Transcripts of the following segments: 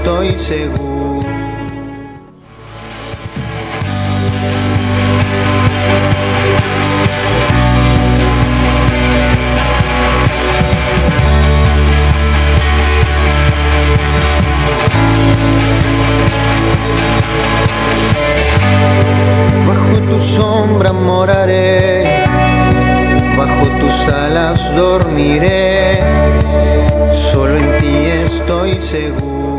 estoy seguro. Bajo tu sombra moraré, bajo tus alas dormiré, solo en ti estoy seguro.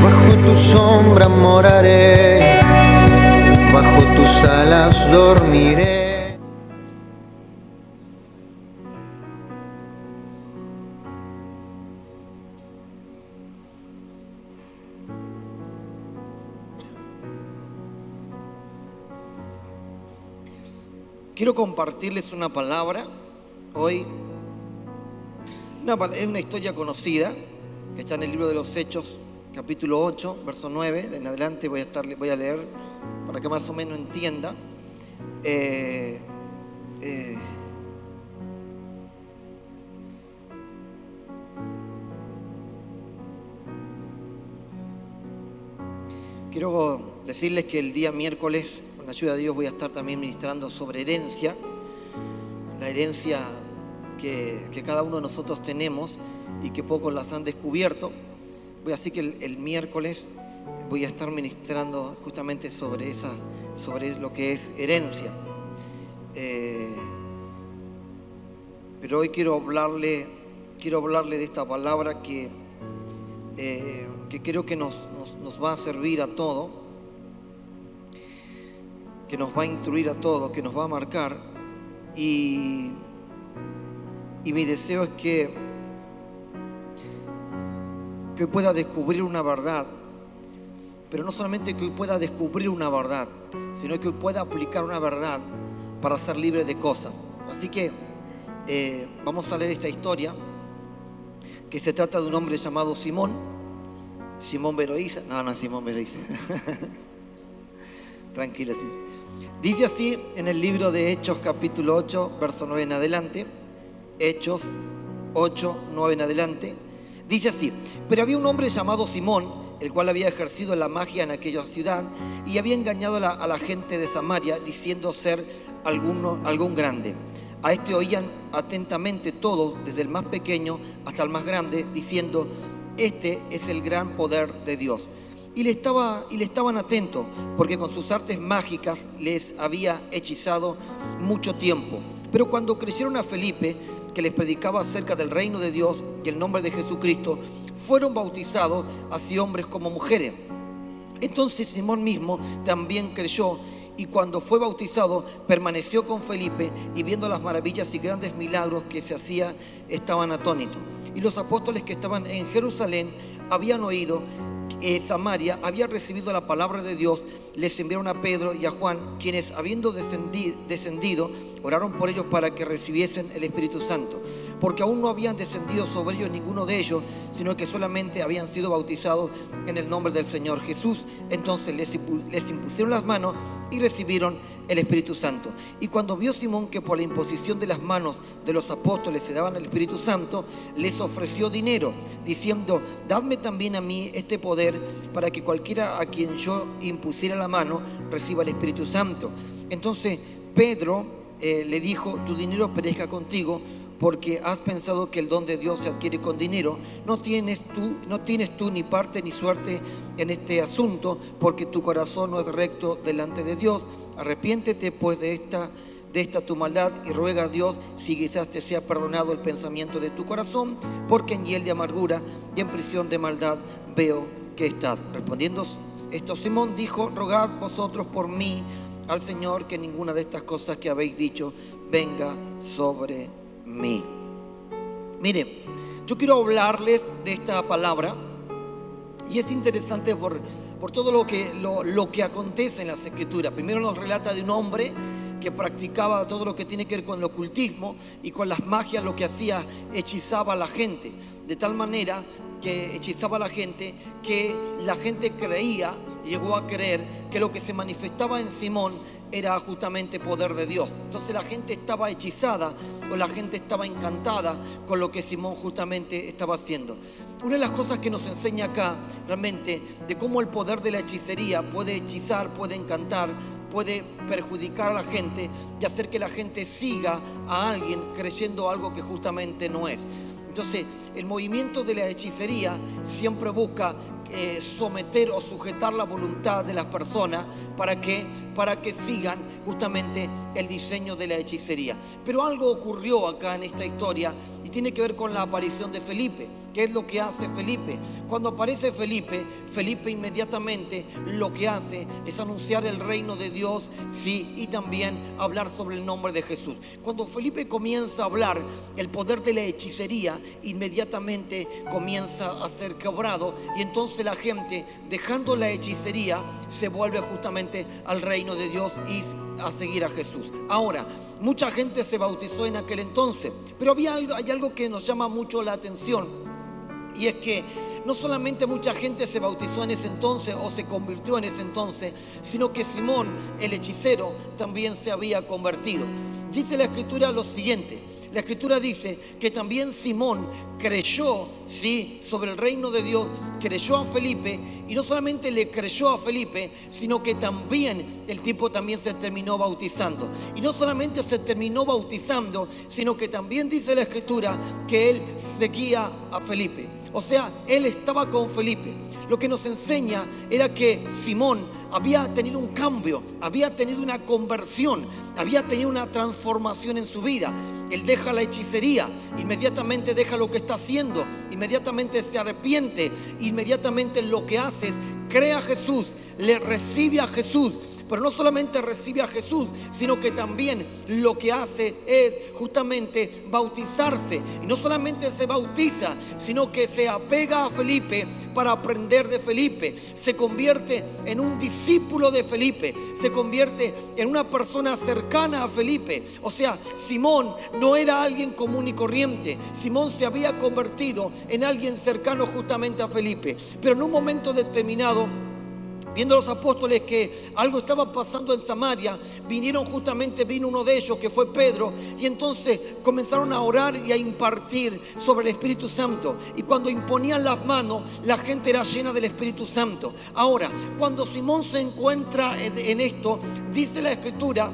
Bajo tu sombra moraré, bajo tus alas dormiré. Quiero compartirles una palabra hoy. Es una historia conocida que está en el libro de los Hechos, capítulo 8, verso 9. En adelante voy a leer para que más o menos entienda. Quiero decirles que el día miércoles, con la ayuda de Dios, voy a estar también ministrando sobre herencia. La herencia que cada uno de nosotros tenemos y que pocos las han descubierto. Así que el miércoles voy a estar ministrando justamente sobre lo que es herencia. Pero hoy quiero hablarle de esta palabra que creo que nos va a servir a todo, que nos va a instruir a todo, que nos va a marcar. Y mi deseo es que hoy pueda descubrir una verdad, pero no solamente que hoy pueda descubrir una verdad, sino que hoy pueda aplicar una verdad para ser libre de cosas. Así que vamos a leer esta historia, que se trata de un hombre llamado Simón Beroiza. No, Simón Beroiza. Tranquila, sí. Dice así en el libro de Hechos, capítulo 8, verso 9 en adelante. Hechos 8, 9 en adelante. Dice así: pero había un hombre llamado Simón, el cual había ejercido la magia en aquella ciudad y había engañado a la gente de Samaria, diciendo ser algún grande. A este oían atentamente todos, desde el más pequeño hasta el más grande, diciendo: este es el gran poder de Dios. Y le estaban atentos, porque con sus artes mágicas les había hechizado mucho tiempo. Pero cuando creyeron a Felipe, que les predicaba acerca del reino de Dios y el nombre de Jesucristo, fueron bautizados, así hombres como mujeres. Entonces Simón mismo también creyó, y cuando fue bautizado permaneció con Felipe, y viendo las maravillas y grandes milagros que se hacían, estaban atónitos. Y los apóstoles que estaban en Jerusalén habían oído que Samaria había recibido la palabra de Dios. Les enviaron a Pedro y a Juan, quienes, habiendo descendido, oraron por ellos para que recibiesen el Espíritu Santo, porque aún no habían descendido sobre ellos ninguno de ellos, sino que solamente habían sido bautizados en el nombre del Señor Jesús. Entonces les impusieron las manos y recibieron el Espíritu Santo. Y cuando vio Simón que por la imposición de las manos de los apóstoles se daban el Espíritu Santo, les ofreció dinero, diciendo: dadme también a mí este poder, para que cualquiera a quien yo impusiera la mano reciba el Espíritu Santo. Entonces Pedro le dijo: tu dinero perezca contigo, porque has pensado que el don de Dios se adquiere con dinero. No tienes tú ni parte ni suerte en este asunto, porque tu corazón no es recto delante de Dios. Arrepiéntete pues de esta tu maldad, y ruega a Dios si quizás te sea perdonado el pensamiento de tu corazón, porque en hiel de amargura y en prisión de maldad veo que estás. Respondiendo esto, Simón dijo: rogad vosotros por mí al Señor, que ninguna de estas cosas que habéis dicho venga sobre mí. Mire, yo quiero hablarles de esta palabra, y es interesante por todo lo que acontece en las Escrituras. Primero nos relata de un hombre que practicaba todo lo que tiene que ver con el ocultismo y con las magias. Lo que hacía, hechizaba a la gente. de tal manera que hechizaba a la gente, que la gente creía, llegó a creer que lo que se manifestaba en Simón era justamente poder de Dios. Entonces la gente estaba hechizada, o la gente estaba encantada con lo que Simón justamente estaba haciendo. Una de las cosas que nos enseña acá realmente de cómo el poder de la hechicería puede hechizar, puede encantar, puede perjudicar a la gente y hacer que la gente siga a alguien creyendo algo que justamente no es. Entonces, el movimiento de la hechicería siempre busca someter o sujetar la voluntad de las personas para que sigan justamente el diseño de la hechicería. Pero algo ocurrió acá en esta historia y tiene que ver con la aparición de Felipe. ¿Qué es lo que hace Felipe? Cuando aparece Felipe, Felipe inmediatamente lo que hace es anunciar el reino de Dios, sí, y también hablar sobre el nombre de Jesús. Cuando Felipe comienza a hablar, el poder de la hechicería inmediatamente comienza a ser quebrado, y entonces la gente, dejando la hechicería, se vuelve justamente al reino de Dios y a seguir a Jesús. Ahora, mucha gente se bautizó en aquel entonces, pero hay algo que nos llama mucho la atención. Y es que no solamente mucha gente se bautizó en ese entonces o se convirtió en ese entonces, sino que Simón, el hechicero, también se había convertido. Dice la Escritura lo siguiente. La Escritura dice que también Simón creyó, sí, sobre el reino de Dios, creyó a Felipe, y no solamente le creyó a Felipe, sino que también el tipo también se terminó bautizando. Y no solamente se terminó bautizando, sino que también dice la Escritura que él seguía a Felipe. O sea, él estaba con Felipe. Lo que nos enseña era que Simón había tenido un cambio, había tenido una conversión, había tenido una transformación en su vida. Él deja la hechicería, inmediatamente deja lo que está haciendo, inmediatamente se arrepiente, inmediatamente lo que hace es cree a Jesús, le recibe a Jesús. Pero no solamente recibe a Jesús, sino que también lo que hace es justamente bautizarse. Y no solamente se bautiza, sino que se apega a Felipe para aprender de Felipe. Se convierte en un discípulo de Felipe. Se convierte en una persona cercana a Felipe. O sea, Simón no era alguien común y corriente. Simón se había convertido en alguien cercano justamente a Felipe. Pero en un momento determinado, viendo los apóstoles que algo estaba pasando en Samaria, vino uno de ellos que fue Pedro, y entonces comenzaron a orar y a impartir sobre el Espíritu Santo. Y cuando imponían las manos, la gente era llena del Espíritu Santo. Ahora, cuando Simón se encuentra en esto, dice la Escritura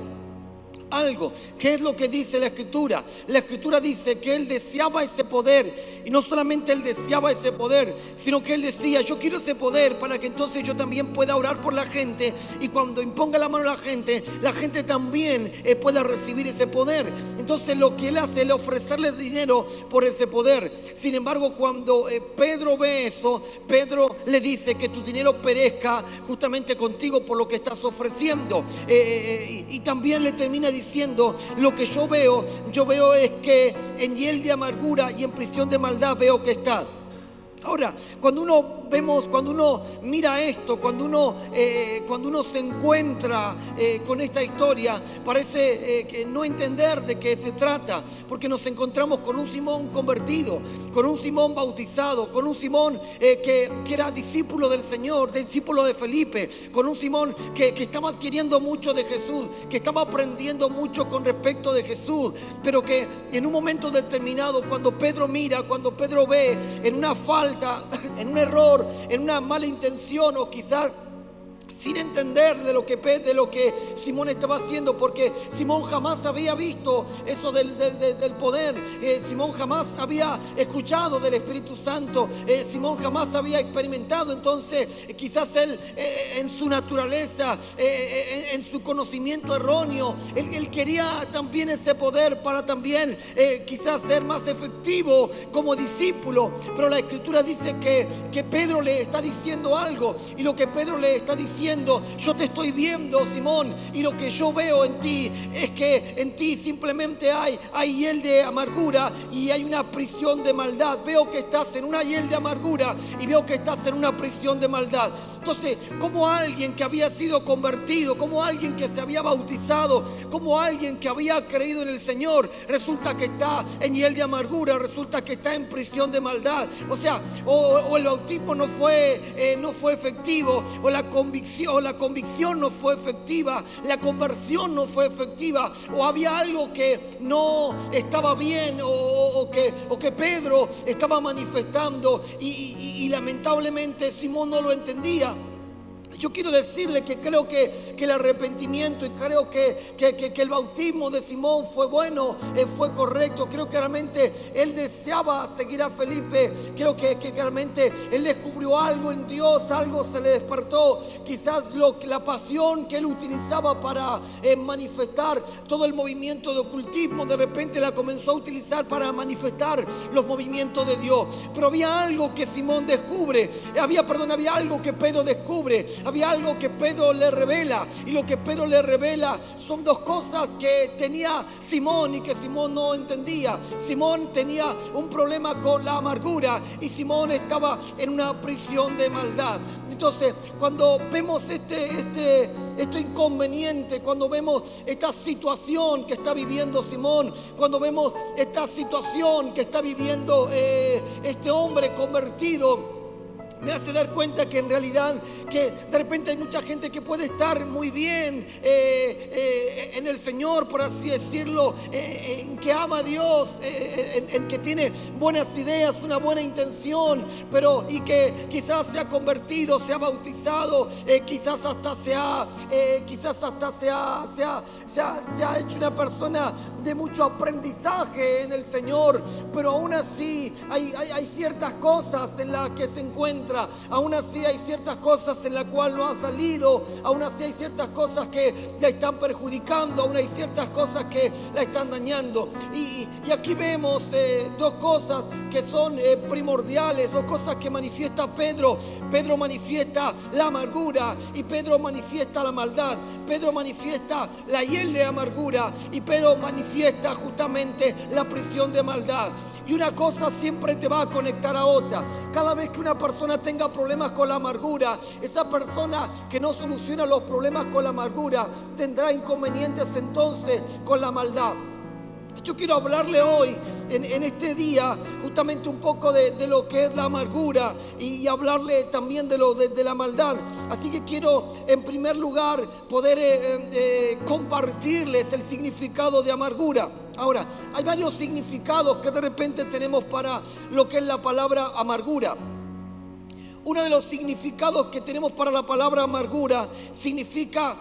algo. ¿Qué es lo que dice la Escritura? La Escritura dice que él deseaba ese poder, y no solamente él deseaba ese poder, sino que él decía: yo quiero ese poder para que entonces yo también pueda orar por la gente, y cuando imponga la mano a la gente también pueda recibir ese poder. Entonces lo que él hace es ofrecerles dinero por ese poder. Sin embargo, cuando Pedro ve eso, Pedro le dice que tu dinero perezca justamente contigo por lo que estás ofreciendo, y también le termina diciendo: lo que yo veo es que en hiel de amargura y en prisión de maldad veo que está. Ahora, cuando uno mira esto, cuando uno se encuentra con esta historia, parece que no entender de qué se trata, porque nos encontramos con un Simón convertido, con un Simón bautizado, con un Simón que era discípulo del Señor, discípulo de Felipe, con un Simón que estaba adquiriendo mucho de Jesús, que estaba aprendiendo mucho con respecto de Jesús, pero que en un momento determinado, cuando Pedro ve en una falta, en un error, en una mala intención, o quizás sin entender de lo que Simón estaba haciendo, porque Simón jamás había visto eso del poder. Simón jamás había escuchado del Espíritu Santo. Simón jamás había experimentado. Entonces quizás él en su naturaleza, en su conocimiento erróneo, él quería también ese poder para también quizás ser más efectivo como discípulo. Pero la Escritura dice que Pedro le está diciendo algo, y lo que Pedro le está diciendo diciendo: yo te estoy viendo, Simón, y lo que yo veo en ti es que en ti simplemente hay hiel de amargura y hay una prisión de maldad. Veo que estás en una hiel de amargura y veo que estás en una prisión de maldad. Entonces, como alguien que había sido convertido, como alguien que se había bautizado, como alguien que había creído en el Señor, resulta que está en hiel de amargura, resulta que está en prisión de maldad. O sea, o el bautismo no fue efectivo, o la convicción no fue efectiva, la conversión no fue efectiva, o había algo que no estaba bien, o que Pedro estaba manifestando y lamentablemente Simón no lo entendía. Yo quiero decirle que creo que el arrepentimiento y creo que el bautismo de Simón fue bueno, fue correcto. Creo que realmente él deseaba seguir a Felipe. Creo que realmente él descubrió algo en Dios, algo se le despertó. Quizás la pasión que él utilizaba para manifestar todo el movimiento de ocultismo, de repente la comenzó a utilizar para manifestar los movimientos de Dios. Pero había algo que Simón descubre, había algo que Pedro descubre. Había algo que Pedro le revela, y lo que Pedro le revela son dos cosas que tenía Simón y que Simón no entendía. Simón tenía un problema con la amargura y Simón estaba en una prisión de maldad. Entonces, cuando vemos este inconveniente, cuando vemos esta situación que está viviendo Simón, cuando vemos esta situación que está viviendo este hombre convertido, me hace dar cuenta que en realidad que de repente hay mucha gente que puede estar muy bien en el Señor, por así decirlo, en que ama a Dios, en que tiene buenas ideas, una buena intención, pero y que quizás se ha convertido, se ha bautizado, quizás hasta se ha hecho una persona de mucho aprendizaje en el Señor, pero aún así hay ciertas cosas en las que se encuentra. Aún así hay ciertas cosas en las cuales no ha salido, aún así hay ciertas cosas que la están perjudicando, aún hay ciertas cosas que la están dañando. Y aquí vemos dos cosas que son primordiales, dos cosas que manifiesta Pedro. Pedro manifiesta la amargura y Pedro manifiesta la maldad. Pedro manifiesta la hiel de amargura y Pedro manifiesta justamente la prisión de maldad. Y una cosa siempre te va a conectar a otra. Cada vez que una persona tenga problemas con la amargura, esa persona que no soluciona los problemas con la amargura tendrá inconvenientes entonces con la maldad. Yo quiero hablarle hoy, en este día, justamente un poco de lo que es la amargura y hablarle también de la maldad. Así que quiero, en primer lugar, poder compartirles el significado de amargura. Ahora, hay varios significados que de repente tenemos para lo que es la palabra amargura. Uno de los significados que tenemos para la palabra amargura significa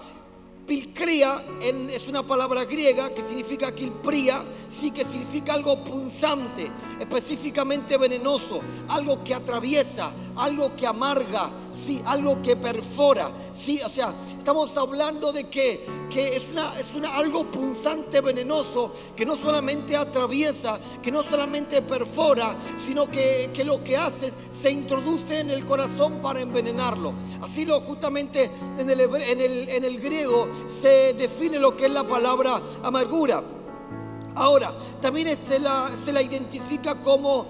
pilcría, es una palabra griega que significa kilpría, sí, que significa algo punzante, específicamente venenoso, algo que atraviesa, algo que amarga, sí, algo que perfora, sí, o sea, estamos hablando de que es algo punzante, venenoso, que no solamente atraviesa, que no solamente perfora, sino que lo que hace es se introduce en el corazón para envenenarlo. Así justamente en el griego se define lo que es la palabra amargura. Ahora, también se la identifica como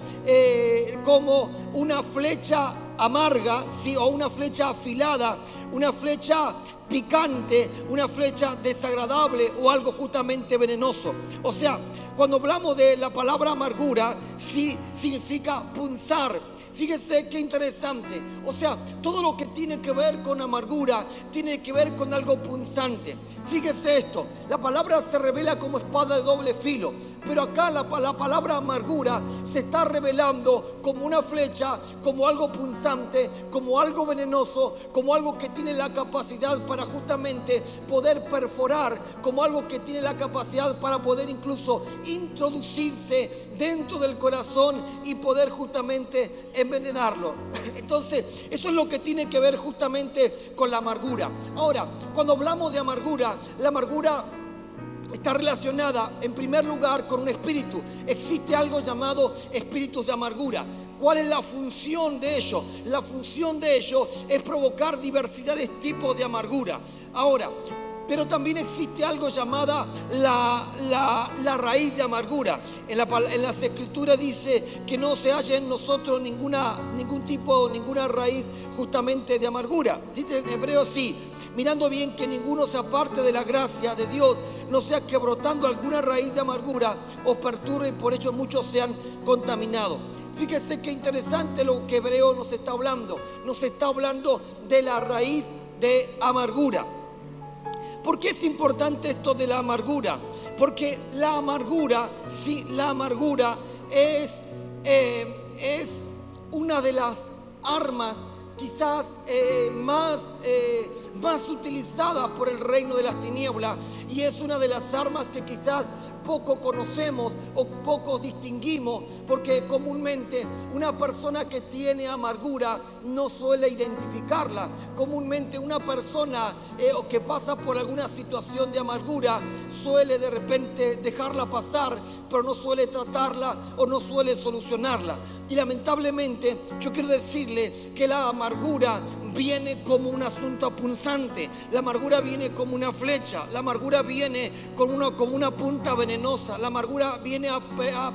una flecha amarga, ¿sí? O una flecha afilada, una flecha picante, una flecha desagradable o algo justamente venenoso. O sea, cuando hablamos de la palabra amargura, sí significa punzar. Fíjese qué interesante. O sea, todo lo que tiene que ver con amargura tiene que ver con algo punzante. Fíjese esto, la palabra se revela como espada de doble filo, pero acá la palabra amargura se está revelando como una flecha, como algo punzante, como algo venenoso, como algo que tiene la capacidad para justamente poder perforar, como algo que tiene la capacidad para poder incluso introducirse dentro del corazón y poder justamente envenenarlo. Entonces, eso es lo que tiene que ver justamente con la amargura. Ahora, cuando hablamos de amargura, la amargura está relacionada en primer lugar con un espíritu. Existe algo llamado espíritus de amargura. ¿Cuál es la función de ello? La función de ello es provocar diversidad de tipos de amargura. Ahora, pero también existe algo llamada la raíz de amargura. En las Escrituras dice que no se halla en nosotros ninguna raíz justamente de amargura. Dice en Hebreos sí, mirando bien que ninguno se aparte de la gracia de Dios, no sea que brotando alguna raíz de amargura os perturbe y por ello muchos sean contaminados. Fíjese qué interesante lo que Hebreo nos está hablando. Nos está hablando de la raíz de amargura. ¿Por qué es importante esto de la amargura? Porque la amargura, sí, la amargura es una de las armas quizás más utilizada por el reino de las tinieblas, y es una de las armas que quizás poco conocemos o poco distinguimos, porque comúnmente una persona que tiene amargura no suele identificarla. Comúnmente una persona que pasa por alguna situación de amargura suele de repente dejarla pasar, pero no suele tratarla o no suele solucionarla. Y lamentablemente yo quiero decirle que la amargura viene como un asunto punzante, la amargura viene como una flecha, la amargura viene como una punta venenosa, la amargura viene a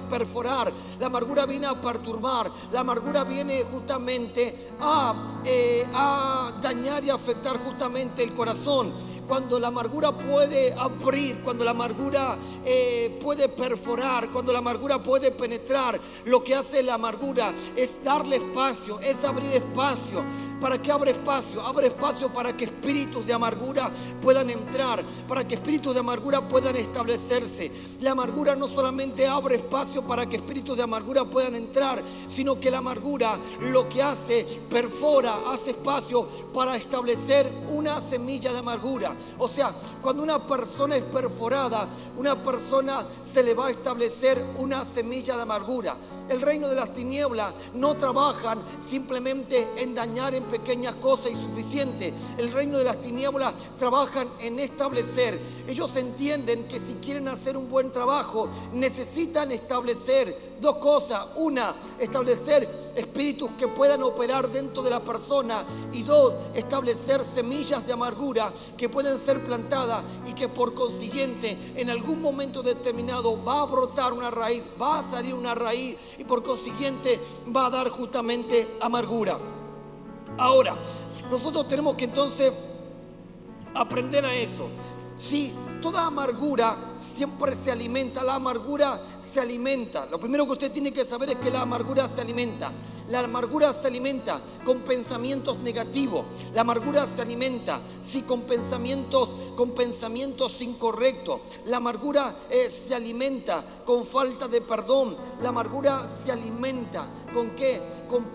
perforar, la amargura viene a perturbar, la amargura viene justamente a dañar y afectar justamente el corazón. Cuando la amargura puede abrir, cuando la amargura puede perforar, cuando la amargura puede penetrar, lo que hace la amargura es darle espacio, es abrir espacio. ¿Para qué abre espacio? Abre espacio para que espíritus de amargura puedan entrar, para que espíritus de amargura puedan establecerse. La amargura no solamente abre espacio para que espíritus de amargura puedan entrar, sino que la amargura lo que hace, perfora, hace espacio para establecer una semilla de amargura. O sea, cuando una persona es perforada, una persona se le va a establecer una semilla de amargura. El reino de las tinieblas no trabajan simplemente en dañar en pequeñas cosas y suficiente. El reino de las tinieblas trabajan en establecer. Ellos entienden que si quieren hacer un buen trabajo necesitan establecer dos cosas. Una, establecer espíritus que puedan operar dentro de la persona, y dos, establecer semillas de amargura que pueden ser plantadas y que por consiguiente en algún momento determinado va a brotar una raíz, va a salir una raíz y por consiguiente va a dar justamente amargura. Ahora, nosotros tenemos que entonces aprender a eso. Sí, toda amargura siempre se alimenta, la amargura se alimenta. Lo primero que usted tiene que saber es que la amargura se alimenta. La amargura se alimenta con pensamientos negativos. La amargura se alimenta, sí, con pensamientos incorrectos. La amargura se alimenta con falta de perdón. La amargura se alimenta ¿con qué?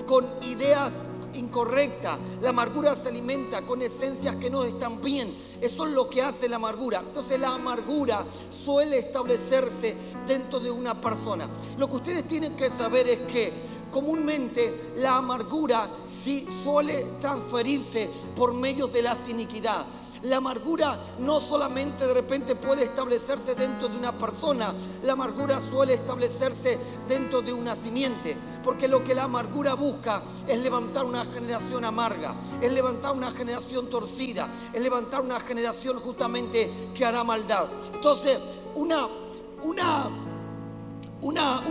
Con ideas incorrecta. La amargura se alimenta con esencias que no están bien. Eso es lo que hace la amargura. Entonces la amargura suele establecerse dentro de una persona. Lo que ustedes tienen que saber es que comúnmente la amargura sí suele transferirse por medio de la iniquidad. La amargura no solamente de repente puede establecerse dentro de una persona, la amargura suele establecerse dentro de una simiente, porque lo que la amargura busca es levantar una generación amarga, es levantar una generación torcida, es levantar una generación justamente que hará maldad. Entonces, un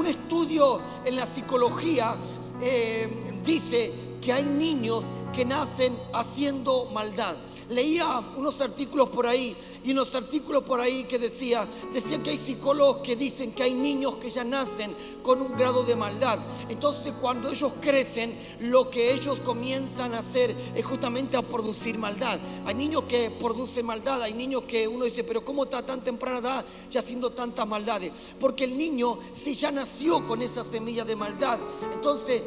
estudio en la psicología dice que hay niños que nacen haciendo maldad. Leía unos artículos por ahí, y unos artículos por ahí que decía que hay psicólogos que dicen que hay niños que ya nacen con un grado de maldad. Entonces cuando ellos crecen, lo que ellos comienzan a hacer es justamente a producir maldad. Hay niños que producen maldad, hay niños que uno dice, pero ¿cómo está a tan temprana edad ya haciendo tantas maldades? Porque el niño si ya nació con esa semilla de maldad. Entonces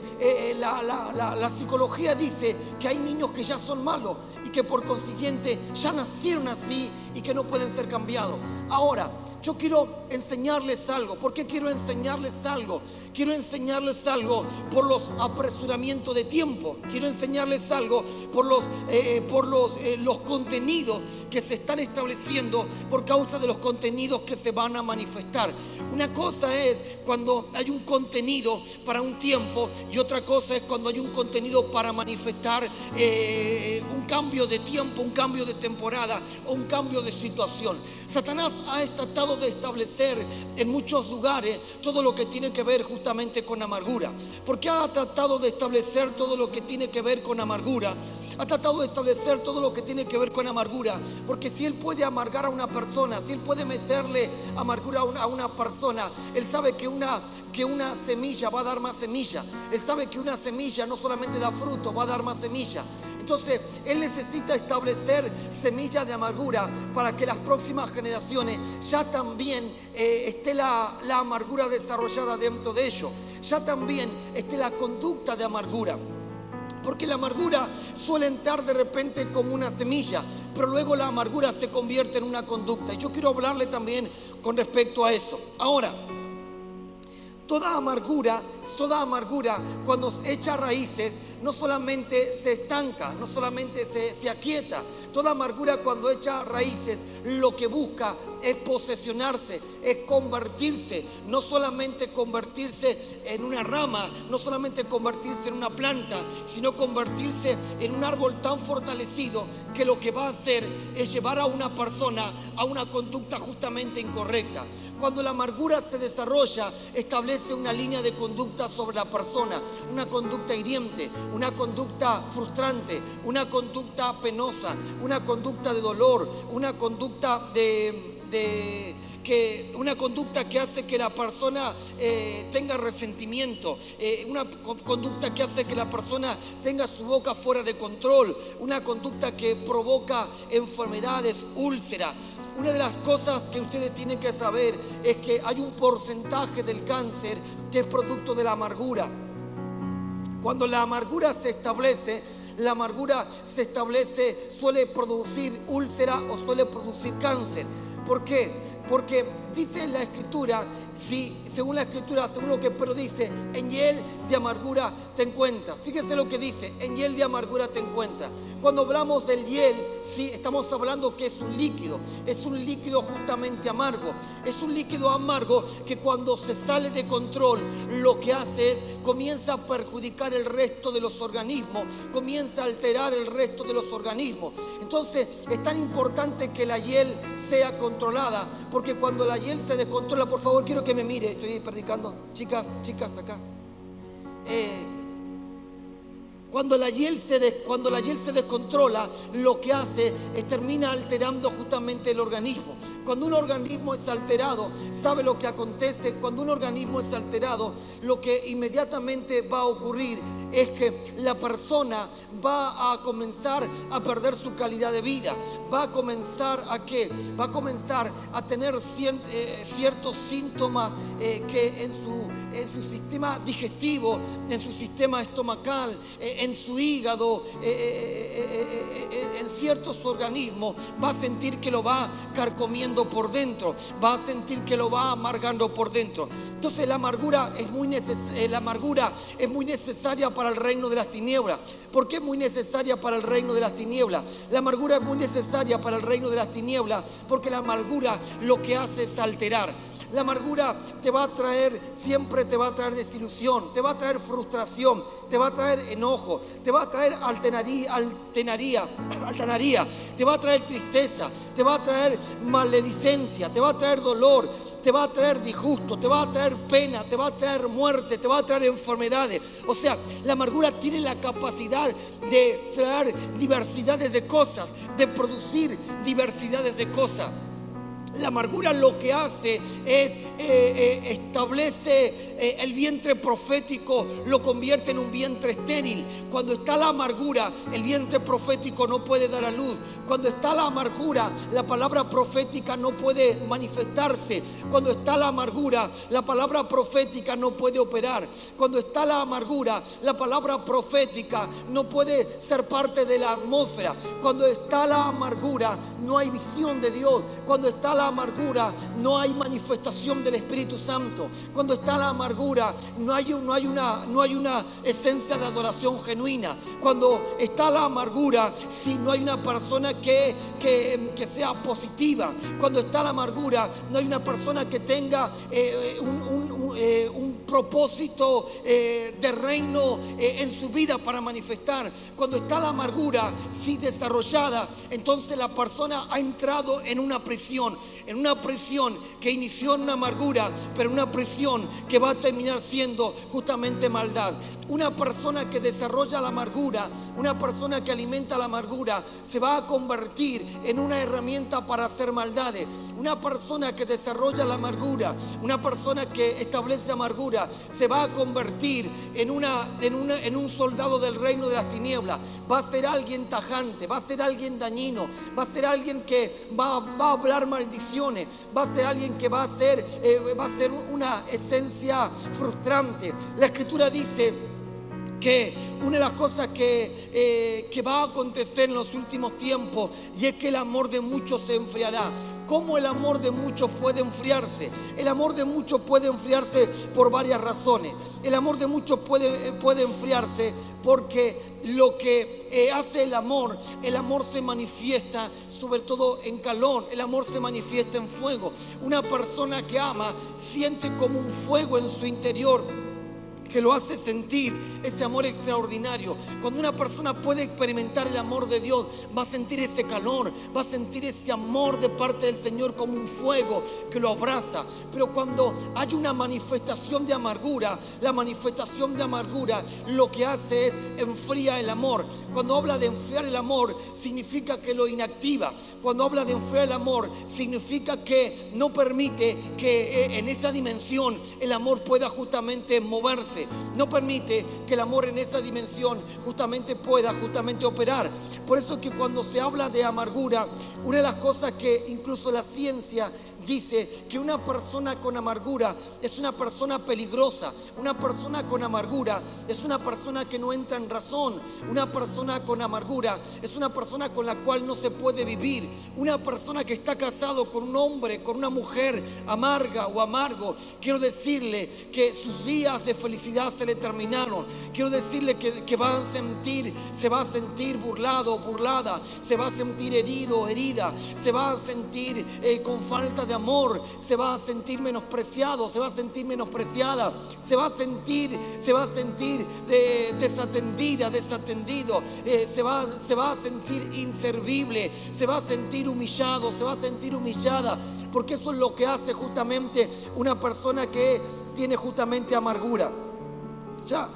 la psicología dice que hay niños que ya son malos y que por consiguiente ya nacieron así y y que no pueden ser cambiados. Ahora, yo quiero enseñarles algo. ¿Por qué quiero enseñarles algo? Quiero enseñarles algo por los apresuramientos de tiempo. Quiero enseñarles algo por los contenidos que se están estableciendo por causa de los contenidos que se van a manifestar. Una cosa es cuando hay un contenido para un tiempo y otra cosa es cuando hay un contenido para manifestar un cambio de tiempo, un cambio de temporada o un cambio de situación. Satanás ha tratado de establecer en muchos lugares todo lo que tiene que ver justamente con amargura. ¿Por qué ha tratado de establecer todo lo que tiene que ver con amargura? Ha tratado de establecer todo lo que tiene que ver con amargura, porque si él puede amargar a una persona, si él puede meterle amargura a una persona, él sabe que una semilla va a dar más semilla. Él sabe que una semilla no solamente da fruto, va a dar más semilla. Entonces, él necesita establecer semillas de amargura para que las próximas generaciones ya también esté la amargura desarrollada dentro de ellos. Ya también esté la conducta de amargura. Porque la amargura suele entrar de repente como una semilla, pero luego la amargura se convierte en una conducta. Y yo quiero hablarle también con respecto a eso. Ahora, toda amargura cuando echa raíces no solamente se estanca, no solamente se aquieta. Toda amargura cuando echa raíces lo que busca es posesionarse, es convertirse, no solamente convertirse en una rama, no solamente convertirse en una planta, sino convertirse en un árbol tan fortalecido que lo que va a hacer es llevar a una persona a una conducta justamente incorrecta. Cuando la amargura se desarrolla, establece una línea de conducta sobre la persona, una conducta hiriente, una conducta frustrante, una conducta penosa, una conducta de dolor, una conducta una conducta que hace que la persona tenga resentimiento, una conducta que hace que la persona tenga su boca fuera de control, una conducta que provoca enfermedades, úlceras. Una de las cosas que ustedes tienen que saber es que hay un porcentaje del cáncer que es producto de la amargura. Cuando la amargura se establece, suele producir úlcera o suele producir cáncer. ¿Por qué? Porque dice la Escritura, según la Escritura, según lo que Pedro dice, en hiel de amargura te encuentras. Fíjese lo que dice, en hiel de amargura te encuentras. Cuando hablamos del hiel, sí, estamos hablando que es un líquido justamente amargo. Es un líquido amargo que cuando se sale de control, lo que hace es, comienza a perjudicar el resto de los organismos, comienza a alterar el resto de los organismos. Entonces, es tan importante que la hiel sea controlada, porque cuando la hiel se descontrola, por favor, quiero que me mire, estoy predicando, chicas acá. Cuando la hiel se descontrola, lo que hace es termina alterando justamente el organismo. Cuando un organismo es alterado, ¿sabe lo que acontece? Cuando un organismo es alterado, lo que inmediatamente va a ocurrir es que la persona va a comenzar a perder su calidad de vida. Va a comenzar ¿a qué? Va a comenzar a tener ciertos síntomas que en su sistema digestivo, en su sistema estomacal, en su hígado, en ciertos organismos, va a sentir que lo va carcomiendo por dentro, va a sentir que lo va amargando por dentro. Entonces la amargura es muy necesaria para el reino de las tinieblas. ¿Por qué es muy necesaria para el reino de las tinieblas? La amargura es muy necesaria para el reino de las tinieblas porque la amargura lo que hace es alterar. La amargura siempre te va a traer desilusión, te va a traer frustración, te va a traer enojo, te va a traer altanería, te va a traer tristeza, te va a traer maledicencia, te va a traer dolor, te va a traer disgusto, te va a traer pena, te va a traer muerte, te va a traer enfermedades. O sea, la amargura tiene la capacidad de traer diversidades de cosas, de producir diversidades de cosas. La amargura lo que hace es establece el vientre profético lo convierte en un vientre estéril. Cuando está la amargura, el vientre profético no puede dar a luz. Cuando está la amargura, la palabra profética no puede manifestarse. Cuando está la amargura, la palabra profética no puede operar. Cuando está la amargura, la palabra profética no puede ser parte de la atmósfera. Cuando está la amargura, no hay visión de Dios. Cuando está la amargura, no hay manifestación del Espíritu Santo. Cuando está la amargura, no hay una esencia de adoración genuina. Cuando está la amargura, si no hay una persona que sea positiva. Cuando está la amargura, no hay una persona que tenga un propósito de reino en su vida para manifestar. Cuando está la amargura, si desarrollada, entonces la persona ha entrado en una prisión que inició en una amargura, pero una prisión que va a terminar siendo justamente maldad. Una persona que desarrolla la amargura, una persona que alimenta la amargura, se va a convertir en una herramienta para hacer maldades. Una persona que desarrolla la amargura, una persona que establece amargura, se va a convertir en un soldado del reino de las tinieblas. Va a ser alguien tajante, va a ser alguien dañino, va a ser alguien que va a hablar maldiciones, va a ser alguien que va a ser una esencia frustrante. La Escritura dice que una de las cosas que va a acontecer en los últimos tiempos, y es que el amor de muchos se enfriará. ¿Cómo el amor de muchos puede enfriarse? El amor de muchos puede enfriarse por varias razones. El amor de muchos puede enfriarse porque lo que hace el amor se manifiesta sobre todo en calor. El amor se manifiesta en fuego. Una persona que ama siente como un fuego en su interior que lo hace sentir ese amor extraordinario. Cuando una persona puede experimentar el amor de Dios, va a sentir ese calor, va a sentir ese amor de parte del Señor como un fuego que lo abraza. Pero cuando hay una manifestación de amargura, la manifestación de amargura lo que hace es enfría el amor. Cuando habla de enfriar el amor, significa que lo inactiva. Cuando habla de enfriar el amor, significa que no permite que en esa dimensión el amor pueda justamente moverse. No permite que el amor en esa dimensión pueda operar. Por eso que cuando se habla de amargura, una de las cosas que incluso la ciencia dice que una persona con amargura es una persona peligrosa. Una persona con amargura es una persona que no entra en razón. Una persona con amargura es una persona con la cual no se puede vivir. Una persona que está casado con un hombre, con una mujer amarga o amargo, quiero decirle que sus días de felicidad se le terminaron. Quiero decirle que se va a sentir burlado, burlada, se va a sentir herido, herida, se va a sentir con falta de amor, se va a sentir menospreciado, se va a sentir menospreciada, se va a sentir desatendida, desatendido, se va a sentir inservible, se va a sentir humillado, se va a sentir humillada, porque eso es lo que hace justamente una persona que tiene justamente amargura. O sea,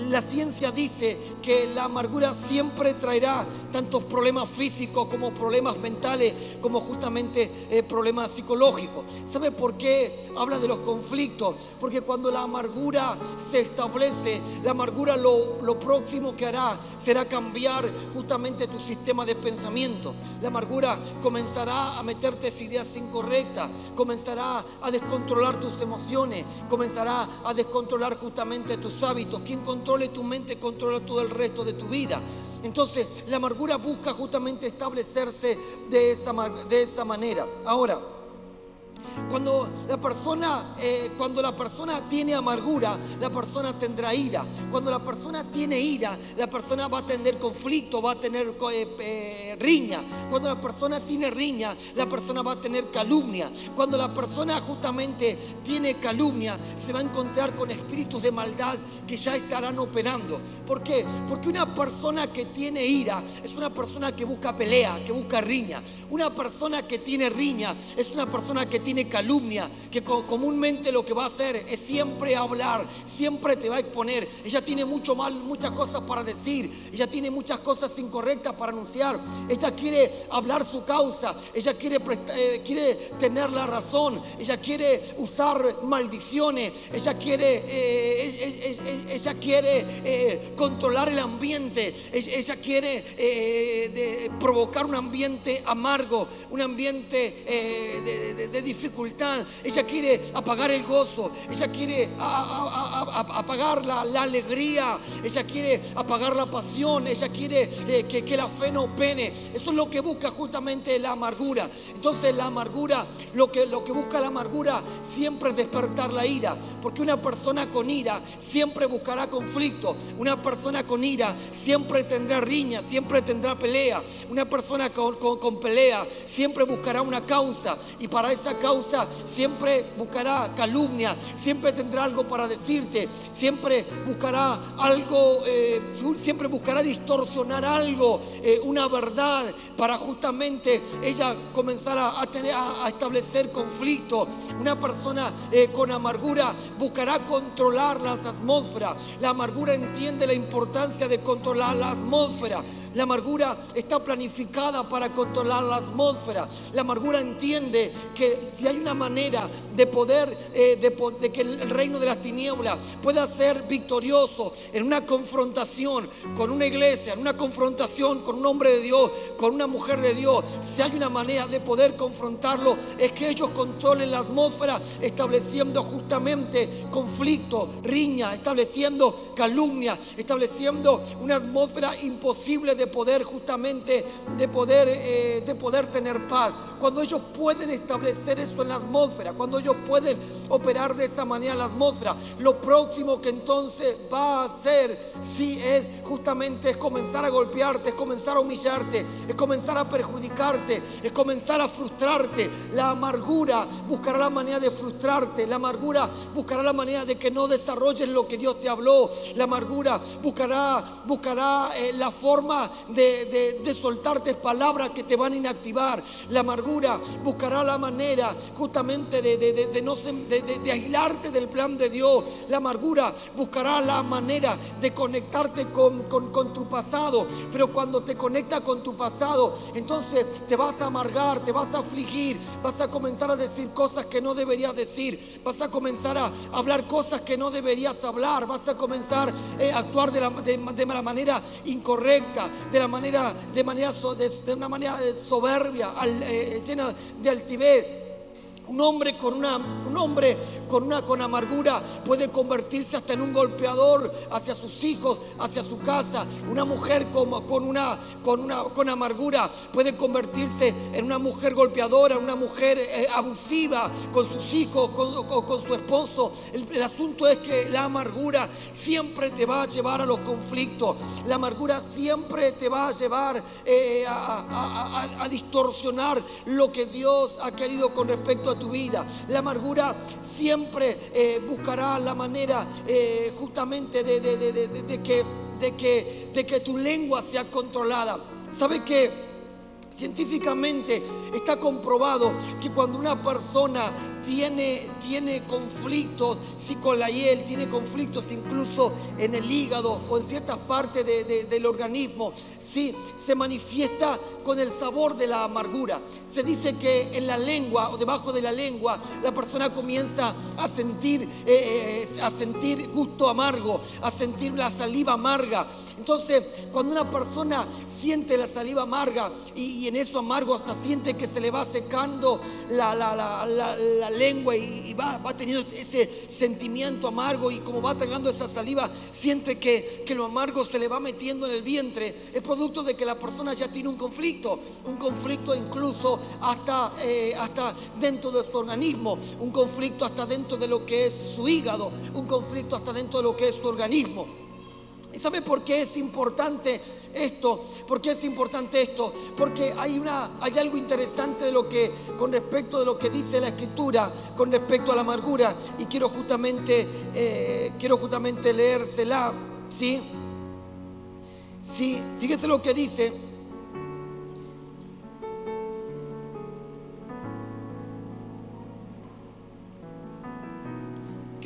la ciencia dice que la amargura siempre traerá tantos problemas físicos como problemas mentales, como justamente problemas psicológicos. ¿Sabe por qué habla de los conflictos? Porque cuando la amargura se establece, la amargura lo próximo que hará será cambiar justamente tu sistema de pensamiento. La amargura comenzará a meterte ideas incorrectas, comenzará a descontrolar tus emociones, comenzará a descontrolar justamente tus hábitos. Quien controle tu mente controla todo el resto de tu vida. Entonces la amargura busca justamente establecerse de esa manera. Ahora, cuando la persona tiene amargura, la persona tendrá ira. Cuando la persona tiene ira, la persona va a tener conflicto, va a tener riña. Cuando la persona tiene riña, la persona va a tener calumnia. Cuando la persona justamente tiene calumnia, se va a encontrar con espíritus de maldad que ya estarán operando. ¿Por qué? Porque una persona que tiene ira es una persona que busca pelea, que busca riña. Una persona que tiene riña es una persona que tiene calumnia, que comúnmente lo que va a hacer es siempre hablar, siempre te va a exponer. Ella tiene muchas cosas para decir, ella tiene muchas cosas incorrectas para anunciar. Ella quiere hablar su causa, ella quiere tener la razón, ella quiere usar maldiciones, ella quiere controlar el ambiente, ella quiere provocar un ambiente amargo, un ambiente de dificultad. Ella quiere apagar el gozo, ella quiere apagar la alegría, ella quiere apagar la pasión, ella quiere que la fe no pene. Eso es lo que busca justamente la amargura. Entonces la amargura, lo que busca la amargura siempre es despertar la ira, porque una persona con ira siempre buscará conflicto, una persona con ira siempre tendrá riña, siempre tendrá pelea, una persona con pelea siempre buscará una causa, y para esa causa siempre buscará calumnia, siempre tendrá algo para decirte, siempre buscará algo, siempre buscará distorsionar algo, una verdad, para justamente ella comenzar a establecer conflicto. Una persona con amargura buscará controlar las atmósferas. La amargura entiende la importancia de controlar la atmósfera. La amargura está planificada para controlar la atmósfera. La amargura entiende que si hay una manera de poder, de que el reino de las tinieblas pueda ser victorioso en una confrontación con una iglesia, en una confrontación con un hombre de Dios, con una mujer de Dios, si hay una manera de poder confrontarlo, es que ellos controlen la atmósfera, estableciendo justamente conflicto, riña, estableciendo calumnia, estableciendo una atmósfera imposible de poder justamente, de poder tener paz. Cuando ellos pueden establecer eso en la atmósfera, cuando ellos pueden operar de esa manera en la atmósfera, lo próximo que entonces va a hacer, sí, es justamente es comenzar a golpearte, es comenzar a humillarte, es comenzar a perjudicarte, es comenzar a frustrarte. La amargura buscará la manera de frustrarte, la amargura buscará la manera de que no desarrolles lo que Dios te habló, la amargura buscará la forma de soltarte palabras que te van a inactivar. La amargura buscará la manera justamente de aislarte del plan de Dios. La amargura buscará la manera de conectarte con tu pasado, pero cuando te conecta con tu pasado, entonces te vas a amargar, te vas a afligir, vas a comenzar a decir cosas que no deberías decir, vas a comenzar a hablar cosas que no deberías hablar, vas a comenzar a actuar de la manera incorrecta, de una manera soberbia, llena de altivez. Un hombre con amargura puede convertirse hasta en un golpeador hacia sus hijos, hacia su casa. Una mujer con amargura puede convertirse en una mujer golpeadora, una mujer abusiva con sus hijos, con su esposo. El asunto es que la amargura siempre te va a llevar a los conflictos. La amargura siempre te va a llevar a distorsionar lo que Dios ha querido con respecto a tu vida. La amargura siempre buscará la manera justamente de que tu lengua sea controlada. ¿Sabe qué? Científicamente está comprobado que cuando una persona tiene conflictos, sí, con la hiel, tiene conflictos incluso en el hígado o en ciertas partes del organismo, sí, se manifiesta con el sabor de la amargura. Se dice que en la lengua o debajo de la lengua la persona comienza a sentir gusto amargo, a sentir la saliva amarga. Entonces, cuando una persona siente la saliva amarga y en eso amargo hasta siente que se le va secando la lengua y va teniendo ese sentimiento amargo, y como va tragando esa saliva siente que lo amargo se le va metiendo en el vientre, es producto de que la persona ya tiene un conflicto incluso hasta dentro de su organismo, un conflicto hasta dentro de lo que es su hígado, un conflicto hasta dentro de lo que es su organismo. ¿Y sabe por qué es importante esto? ¿Por qué es importante esto? Porque hay algo interesante con respecto de lo que dice la Escritura con respecto a la amargura, y quiero justamente leérsela, ¿sí? Sí, fíjese lo que dice.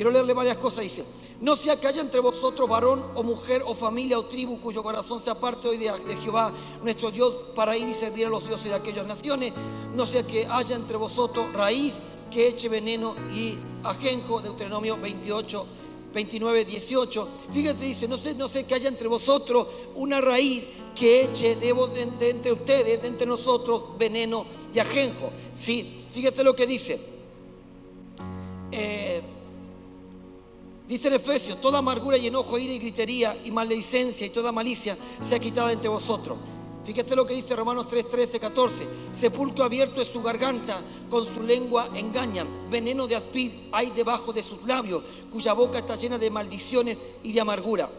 Quiero leerle varias cosas. Dice: no sea que haya entre vosotros varón o mujer o familia o tribu cuyo corazón se aparte hoy de Jehová nuestro Dios para ir y servir a los dioses de aquellas naciones. No sea que haya entre vosotros raíz que eche veneno y ajenjo. Deuteronomio 28, 29, 18. Fíjense, dice: no sé que haya entre vosotros una raíz que eche de entre ustedes, de entre nosotros, veneno y ajenjo. Sí, fíjense lo que dice. Dice en Efesios: toda amargura y enojo, ira y gritería y maledicencia y toda malicia sea quitada entre vosotros. Fíjese lo que dice Romanos 3, 13, 14. Sepulcro abierto es su garganta, con su lengua engañan. Veneno de aspid hay debajo de sus labios, cuya boca está llena de maldiciones y de amargura.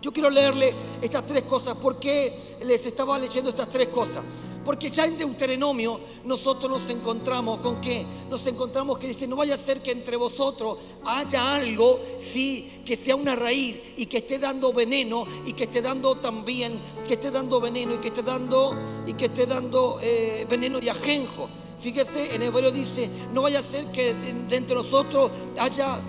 Yo quiero leerle estas tres cosas. ¿Por qué les estaba leyendo estas tres cosas? Porque ya en Deuteronomio nosotros nos encontramos con ¿qué? Nos encontramos que dice: no vaya a ser que entre vosotros haya algo, sí, que sea una raíz y que esté dando veneno y que esté dando también, que esté dando veneno y que esté dando veneno de ajenjo. Fíjese, en hebreo dice: no vaya a ser que de entre nosotros haya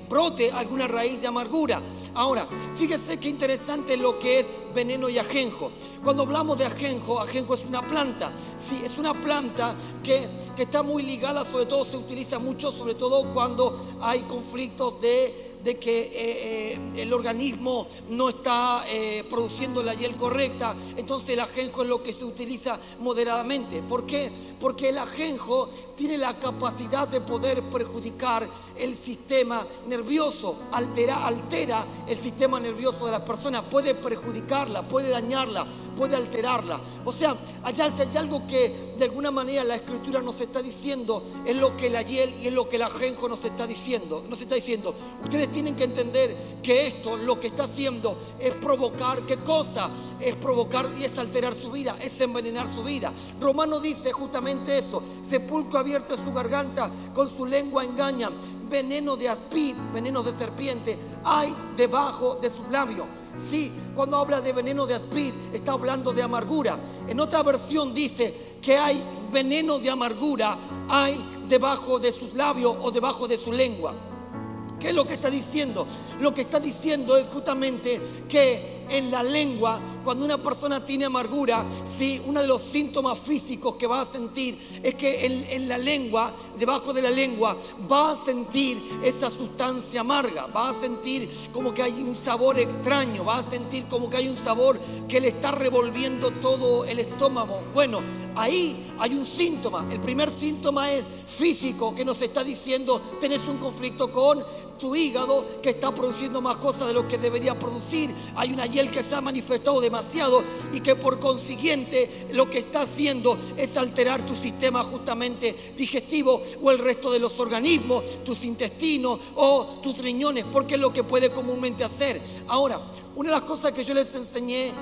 brote alguna raíz de amargura. Ahora, fíjese qué interesante lo que es veneno y ajenjo. Cuando hablamos de ajenjo, ajenjo es una planta. Sí, es una planta que está muy ligada, sobre todo se utiliza mucho, sobre todo cuando hay conflictos de que el organismo no está produciendo la hiel correcta. Entonces el ajenjo es lo que se utiliza moderadamente. ¿Por qué? Porque el ajenjo tiene la capacidad de poder perjudicar el sistema nervioso, altera el sistema nervioso de las personas, puede perjudicarla, puede dañarla, puede alterarla. O sea, allá hay algo que de alguna manera la Escritura nos está diciendo, es lo que la hiel y es lo que el ajenjo nos está diciendo. Nos está diciendo: ustedes tienen que entender que esto lo que está haciendo es provocar, ¿qué cosa? Es provocar y es alterar su vida, es envenenar su vida. Romano dice justamente eso: sepulcro abierto es su garganta, con su lengua engañan. Veneno de aspid, veneno de serpiente hay debajo de sus labios. Sí, cuando habla de veneno de aspid está hablando de amargura. En otra versión dice que hay veneno de amargura, hay debajo de sus labios o debajo de su lengua. ¿Qué es lo que está diciendo? Lo que está diciendo es justamente que en la lengua, cuando una persona tiene amargura, sí, uno de los síntomas físicos que va a sentir es que en la lengua, debajo de la lengua, va a sentir esa sustancia amarga, va a sentir como que hay un sabor extraño, va a sentir como que hay un sabor que le está revolviendo todo el estómago. Bueno, ahí hay un síntoma. El primer síntoma es físico, que nos está diciendo: tenés un conflicto con tu hígado que está produciendo más cosas de lo que debería producir. Hay una hiel que se ha manifestado demasiado y que por consiguiente lo que está haciendo es alterar tu sistema justamente digestivo o el resto de los organismos, tus intestinos o tus riñones, porque es lo que puede comúnmente hacer. Ahora, una de las cosas que yo les enseñé,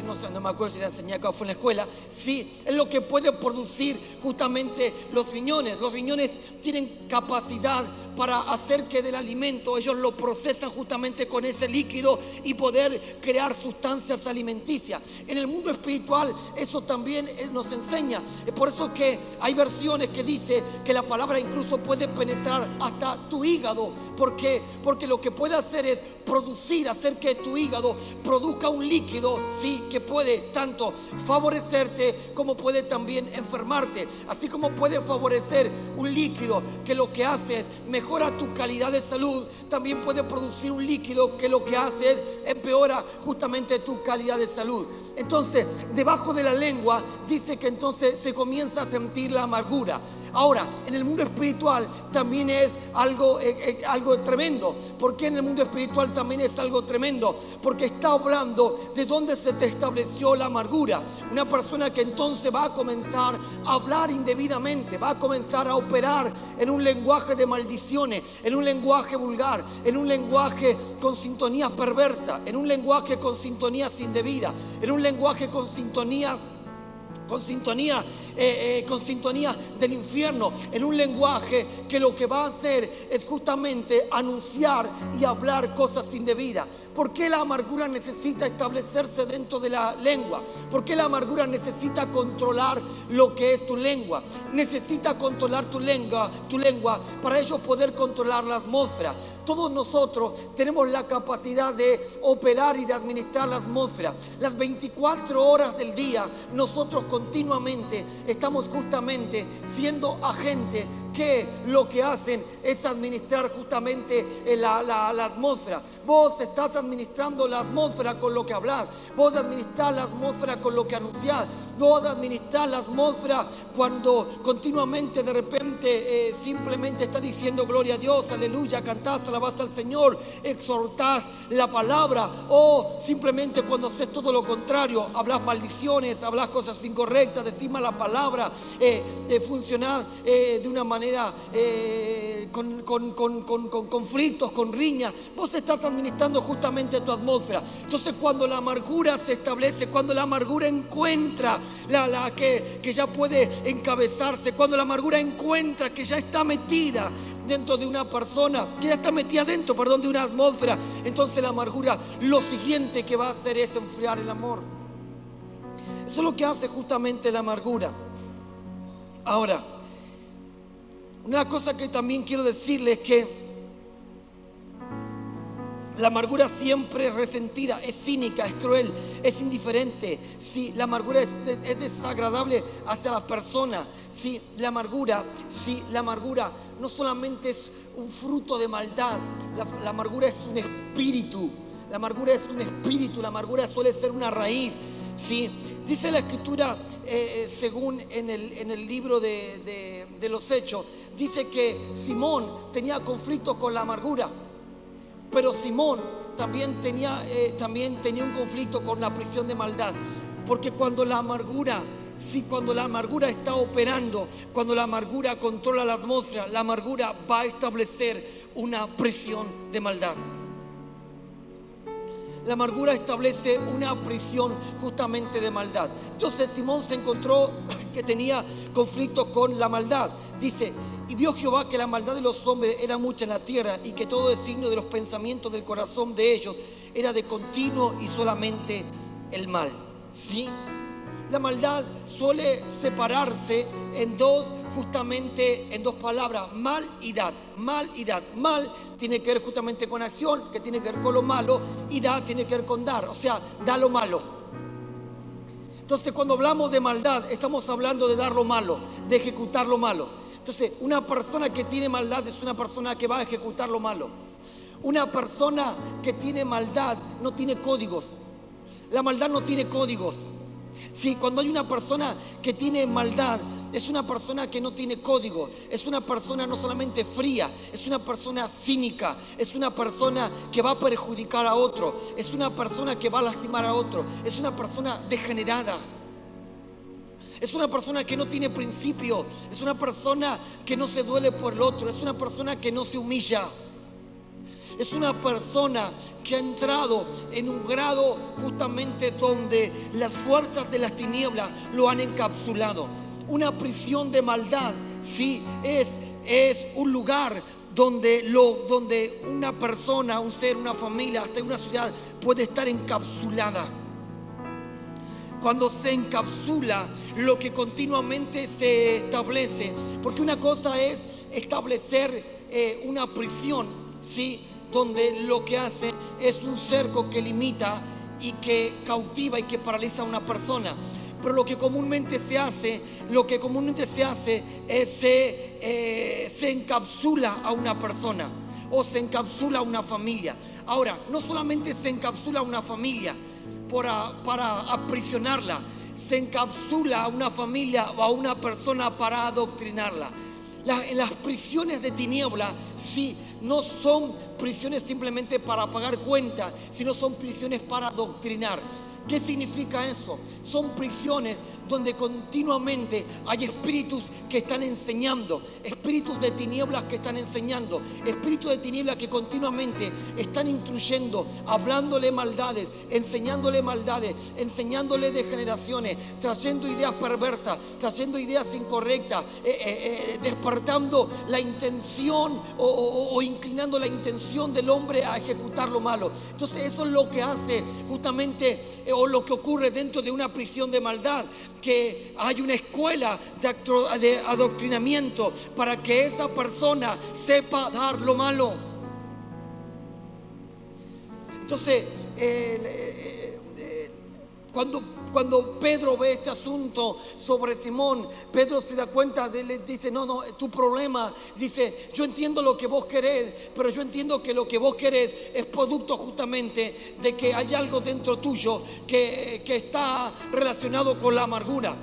no me acuerdo si la enseñé acá o fue en la escuela, sí, es lo que puede producir justamente los riñones. Los riñones tienen capacidad para hacer que del alimento ellos lo procesan justamente con ese líquido y poder crear sustancias alimenticias. En el mundo espiritual eso también nos enseña. Es por eso que hay versiones que dice que la palabra incluso puede penetrar hasta tu hígado. ¿Por qué? Porque lo que puede hacer es producir, hacer que tu hígado produzca un líquido, sí, que puede tanto favorecerte como puede también enfermarte. Así como puede favorecer un líquido que lo que hace es mejora tu calidad de salud, también puede producir un líquido que lo que hace es empeora justamente tu calidad de salud. Entonces, debajo de la lengua dice que entonces se comienza a sentir la amargura. Ahora, en el mundo espiritual también es algo tremendo. ¿Por qué en el mundo espiritual también es algo tremendo? Porque está hablando de dónde se te estableció la amargura. Una persona que entonces va a comenzar a hablar indebidamente, va a comenzar a operar en un lenguaje de maldiciones, en un lenguaje vulgar, en un lenguaje con sintonías perversas, en un lenguaje con sintonías indebidas, en un lenguaje con sintonía del infierno, en un lenguaje que lo que va a hacer es justamente anunciar y hablar cosas indebidas. ¿Por qué la amargura necesita establecerse dentro de la lengua? ¿Por qué la amargura necesita controlar lo que es tu lengua? Necesita controlar tu lengua para ellos poder controlar la atmósfera. Todos nosotros tenemos la capacidad de operar y de administrar la atmósfera. Las 24 horas del día nosotros continuamente estamos justamente siendo agentes que lo que hacen es administrar justamente la atmósfera. Vos estás administrando la atmósfera con lo que hablas. Vos administrás la atmósfera con lo que anunciás. Vos administrás la atmósfera cuando continuamente de repente simplemente estás diciendo gloria a Dios, aleluya, cantás, alabás al Señor, exhortás la palabra, o simplemente cuando haces todo lo contrario, hablas maldiciones, hablas cosas incorrectas, decís mala palabra, funcionás de una manera con conflictos, con riñas. Vos estás administrando justamente tu atmósfera. Entonces cuando la amargura se establece, cuando la amargura encuentra que ya puede encabezarse, cuando la amargura encuentra que ya está metida dentro de una persona, que ya está metida dentro, de una atmósfera, entonces la amargura lo siguiente que va a hacer es enfriar el amor. Eso es lo que hace justamente la amargura. Ahora, una cosa que también quiero decirles es que la amargura siempre es resentida, es cínica, es cruel, es indiferente. Sí, la amargura es desagradable hacia las personas. Sí, la amargura no solamente es un fruto de maldad, la amargura es un espíritu. La amargura es un espíritu, la amargura suele ser una raíz. Sí, dice la Escritura, según en el libro de los Hechos, dice que Simón tenía conflictos con la amargura. Pero Simón también tenía un conflicto con la prisión de maldad. Porque cuando la amargura está operando, cuando la amargura controla la atmósfera, la amargura va a establecer una prisión de maldad. La amargura establece una prisión justamente de maldad. Entonces Simón se encontró que tenía conflicto con la maldad. Dice: y vio Jehová que la maldad de los hombres era mucha en la tierra, y que todo designio de los pensamientos del corazón de ellos era de continuo y solamente el mal. ¿Sí? La maldad suele separarse en dos palabras: mal y dad. Mal y dad. Mal tiene que ver justamente con acción, que tiene que ver con lo malo, y dad tiene que ver con dar, o sea, da lo malo. Entonces, cuando hablamos de maldad, estamos hablando de dar lo malo, de ejecutar lo malo. Entonces, una persona que tiene maldad es una persona que va a ejecutar lo malo. Una persona que tiene maldad no tiene códigos. La maldad no tiene códigos. Sí, cuando hay una persona que tiene maldad, es una persona que no tiene código. Es una persona no solamente fría, es una persona cínica, es una persona que va a perjudicar a otro, es una persona que va a lastimar a otro, es una persona degenerada. Es una persona que no tiene principios, es una persona que no se duele por el otro, es una persona que no se humilla. Es una persona que ha entrado en un grado justamente donde las fuerzas de las tinieblas lo han encapsulado. Una prisión de maldad, sí, es un lugar donde una persona, un ser, una familia, hasta una ciudad puede estar encapsulada. Cuando se encapsula lo que continuamente se establece, porque una cosa es establecer una prisión, ¿sí?, donde lo que hace es un cerco que limita y que cautiva y que paraliza a una persona. Pero lo que comúnmente se hace es se encapsula a una persona o se encapsula a una familia. Ahora, no solamente se encapsula a una familia para aprisionarla, se encapsula a una familia o a una persona para adoctrinarla. En las prisiones de tiniebla, sí, no son prisiones simplemente para pagar cuenta, sino son prisiones para adoctrinar. ¿Qué significa eso? Son prisiones donde continuamente hay espíritus que están enseñando, espíritus de tinieblas que están enseñando, espíritus de tinieblas que continuamente están instruyendo, hablándole maldades, enseñándole de generaciones, trayendo ideas perversas, trayendo ideas incorrectas, despertando la intención o inclinando la intención del hombre a ejecutar lo malo. Entonces eso es lo que hace justamente, o lo que ocurre dentro de una prisión de maldad, que hay una escuela de adoctrinamiento para que esa persona sepa dar lo malo. Entonces, cuando Pedro ve este asunto sobre Simón, Pedro se da cuenta, le dice, no, tu problema, dice, yo entiendo lo que vos querés, pero yo entiendo que lo que vos querés es producto justamente de que hay algo dentro tuyo que está relacionado con la amargura.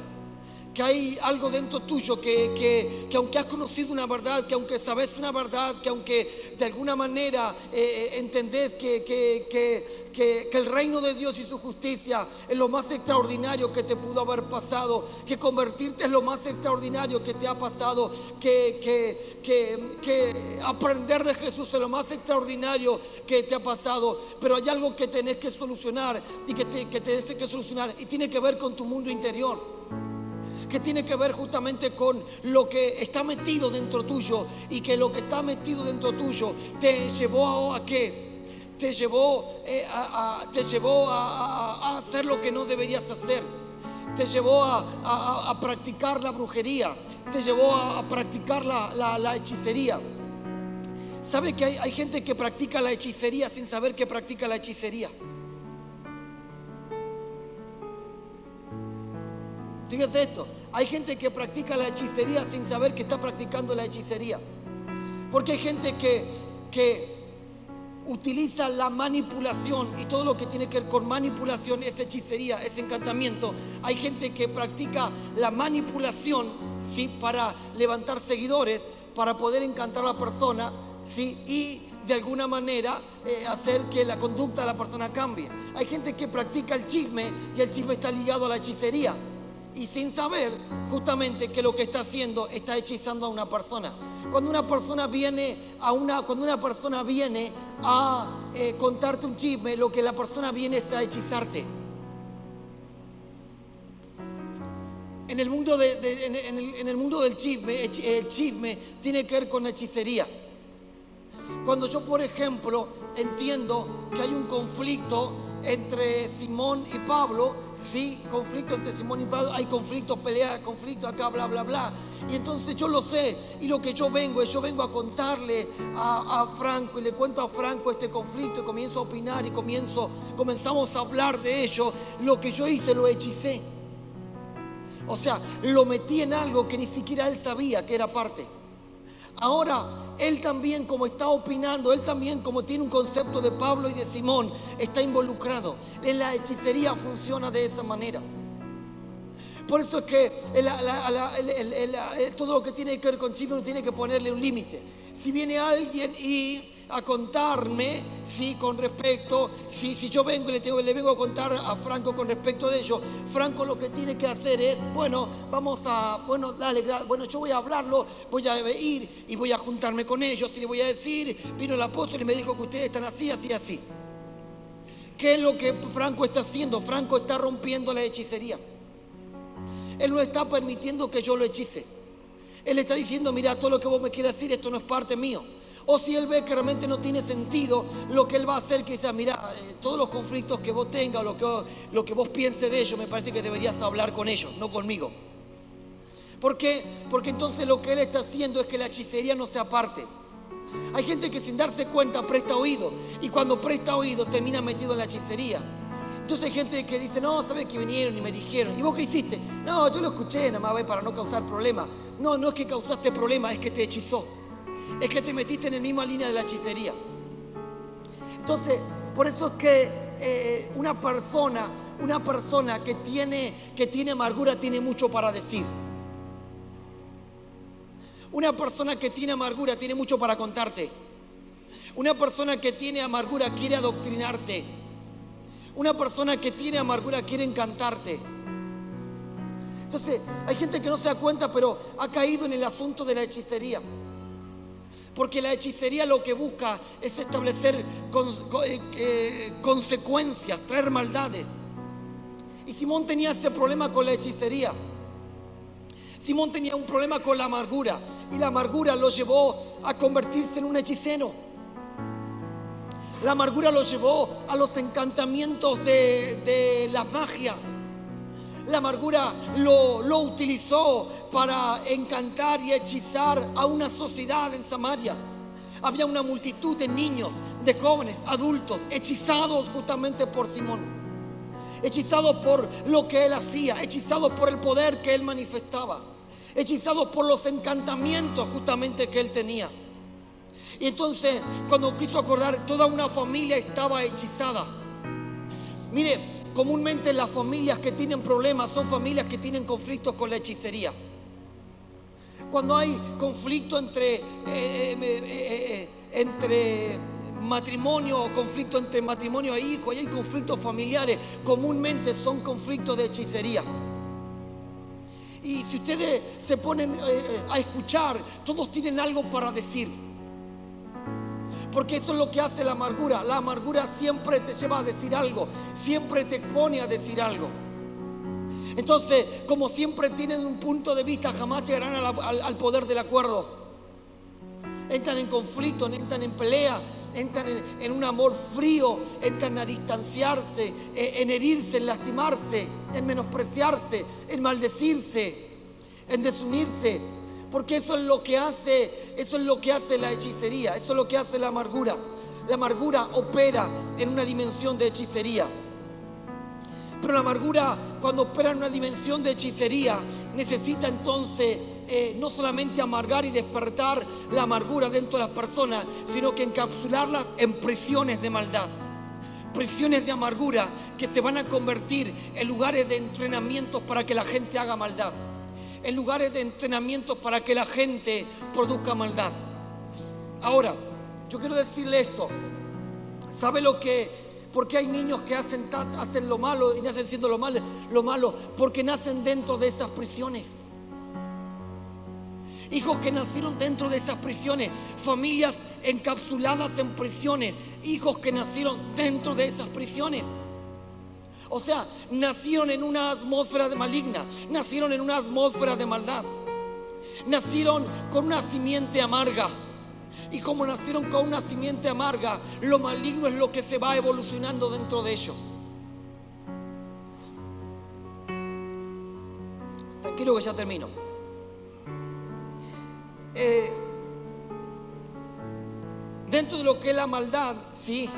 Que hay algo dentro tuyo que aunque has conocido una verdad, que aunque sabes una verdad, que aunque de alguna manera entendés que el reino de Dios y su justicia es lo más extraordinario que te pudo haber pasado, que convertirte es lo más extraordinario que te ha pasado, que aprender de Jesús es lo más extraordinario que te ha pasado, pero hay algo que tenés que solucionar y que tenés que solucionar y tiene que ver con tu mundo interior, que tiene que ver justamente con lo que está metido dentro tuyo, y que lo que está metido dentro tuyo te llevó a ¿qué? Te llevó a hacer lo que no deberías hacer, te llevó a practicar la brujería, te llevó a practicar la hechicería. ¿Sabe que hay gente que practica la hechicería sin saber que practica la hechicería? Fíjese esto, hay gente que practica la hechicería sin saber que está practicando la hechicería. Porque hay gente que utiliza la manipulación, y todo lo que tiene que ver con manipulación es hechicería, es encantamiento. Hay gente que practica la manipulación, ¿sí?, para levantar seguidores, para poder encantar a la persona, ¿sí?, y de alguna manera hacer que la conducta de la persona cambie. Hay gente que practica el chisme, y el chisme está ligado a la hechicería, y sin saber justamente que lo que está haciendo está hechizando a una persona. Cuando una persona viene a contarte un chisme, lo que la persona viene es a hechizarte. En el mundo en el mundo del chisme, el chisme tiene que ver con hechicería. Cuando yo, por ejemplo, entiendo que hay un conflicto entre Simón y Pablo, sí, conflicto entre Simón y Pablo, hay conflicto, pelea, conflicto acá, bla, bla, bla. Y entonces yo lo sé, y lo que yo vengo a contarle a Franco, y le cuento a Franco este conflicto, y comienzo a opinar, y comenzamos a hablar de ello. Lo que yo hice, lo hechicé. O sea, lo metí en algo que ni siquiera él sabía que era parte. Ahora, él también, como está opinando, él también, como tiene un concepto de Pablo y de Simón, está involucrado. En la hechicería funciona de esa manera. Por eso es que todo lo que tiene que ver con chisme tiene que ponerle un límite. Si viene alguien a contarme, sí, con respecto, si yo vengo y le vengo a contar a Franco con respecto de ello, Franco lo que tiene que hacer es, yo voy a hablarlo, voy a ir y voy a juntarme con ellos y le voy a decir, vino el apóstol y me dijo que ustedes están así, así, así. ¿Qué es lo que Franco está haciendo? Franco está rompiendo la hechicería. Él no está permitiendo que yo lo hechice. Él está diciendo, mira, todo lo que vos me quieras decir, esto no es parte mío. O si él ve que realmente no tiene sentido, lo que él va a hacer, que dice, mira, todos los conflictos que vos tengas, lo que vos pienses de ellos, me parece que deberías hablar con ellos, no conmigo. ¿Por qué? Porque entonces lo que él está haciendo es que la hechicería no sea parte. Hay gente que sin darse cuenta presta oído, y cuando presta oído termina metido en la hechicería. Entonces hay gente que dice, no, ¿sabes que vinieron y me dijeron? ¿Y vos qué hiciste? No, yo lo escuché nada más para no causar problemas. No es que causaste problemas, es que te hechizó. Es que te metiste en la misma línea de la hechicería. Entonces, por eso es que una persona que tiene amargura tiene mucho para decir. Una persona que tiene amargura tiene mucho para contarte. Una persona que tiene amargura quiere adoctrinarte. Una persona que tiene amargura quiere encantarte. Entonces, hay gente que no se da cuenta, pero ha caído en el asunto de la hechicería. Porque la hechicería lo que busca es establecer consecuencias, traer maldades. Y Simón tenía ese problema con la hechicería. Simón tenía un problema con la amargura. Y la amargura lo llevó a convertirse en un hechicero. La amargura lo llevó a los encantamientos de la magia. La amargura lo utilizó para encantar y hechizar a una sociedad en Samaria. Había una multitud de niños, de jóvenes, adultos, hechizados justamente por Simón. Hechizados por lo que él hacía, hechizados por el poder que él manifestaba, hechizados por los encantamientos justamente que él tenía. Y entonces, cuando quiso acordar, toda una familia estaba hechizada. Mire, comúnmente las familias que tienen problemas son familias que tienen conflictos con la hechicería. Cuando hay conflicto entre matrimonio o conflicto entre matrimonio e hijo, y hay conflictos familiares, comúnmente son conflictos de hechicería. Y si ustedes se ponen a escuchar, todos tienen algo para decir. Porque eso es lo que hace la amargura. La amargura siempre te lleva a decir algo, siempre te pone a decir algo. Entonces, como siempre tienen un punto de vista, jamás llegarán al poder del acuerdo. Entran en conflicto, entran en pelea, entran en un amor frío, entran a distanciarse, en herirse, en lastimarse, en menospreciarse, en maldecirse, en desunirse. Porque eso es lo que hace la hechicería, eso es lo que hace la amargura. La amargura opera en una dimensión de hechicería. Pero la amargura, cuando opera en una dimensión de hechicería, necesita entonces no solamente amargar y despertar la amargura dentro de las personas, sino que encapsularlas en prisiones de maldad. Prisiones de amargura que se van a convertir en lugares de entrenamientos para que la gente haga maldad. En lugares de entrenamiento para que la gente produzca maldad. Ahora, yo quiero decirle esto. ¿Sabe por qué hay niños que hacen lo malo y nacen siendo lo malo? Porque nacen dentro de esas prisiones. Hijos que nacieron dentro de esas prisiones. Familias encapsuladas en prisiones. Hijos que nacieron dentro de esas prisiones. O sea, nacieron en una atmósfera maligna, nacieron en una atmósfera de maldad, nacieron con una simiente amarga. Y como nacieron con una simiente amarga, lo maligno es lo que se va evolucionando dentro de ellos. Tranquilo que ya termino. Dentro de lo que es la maldad, sí,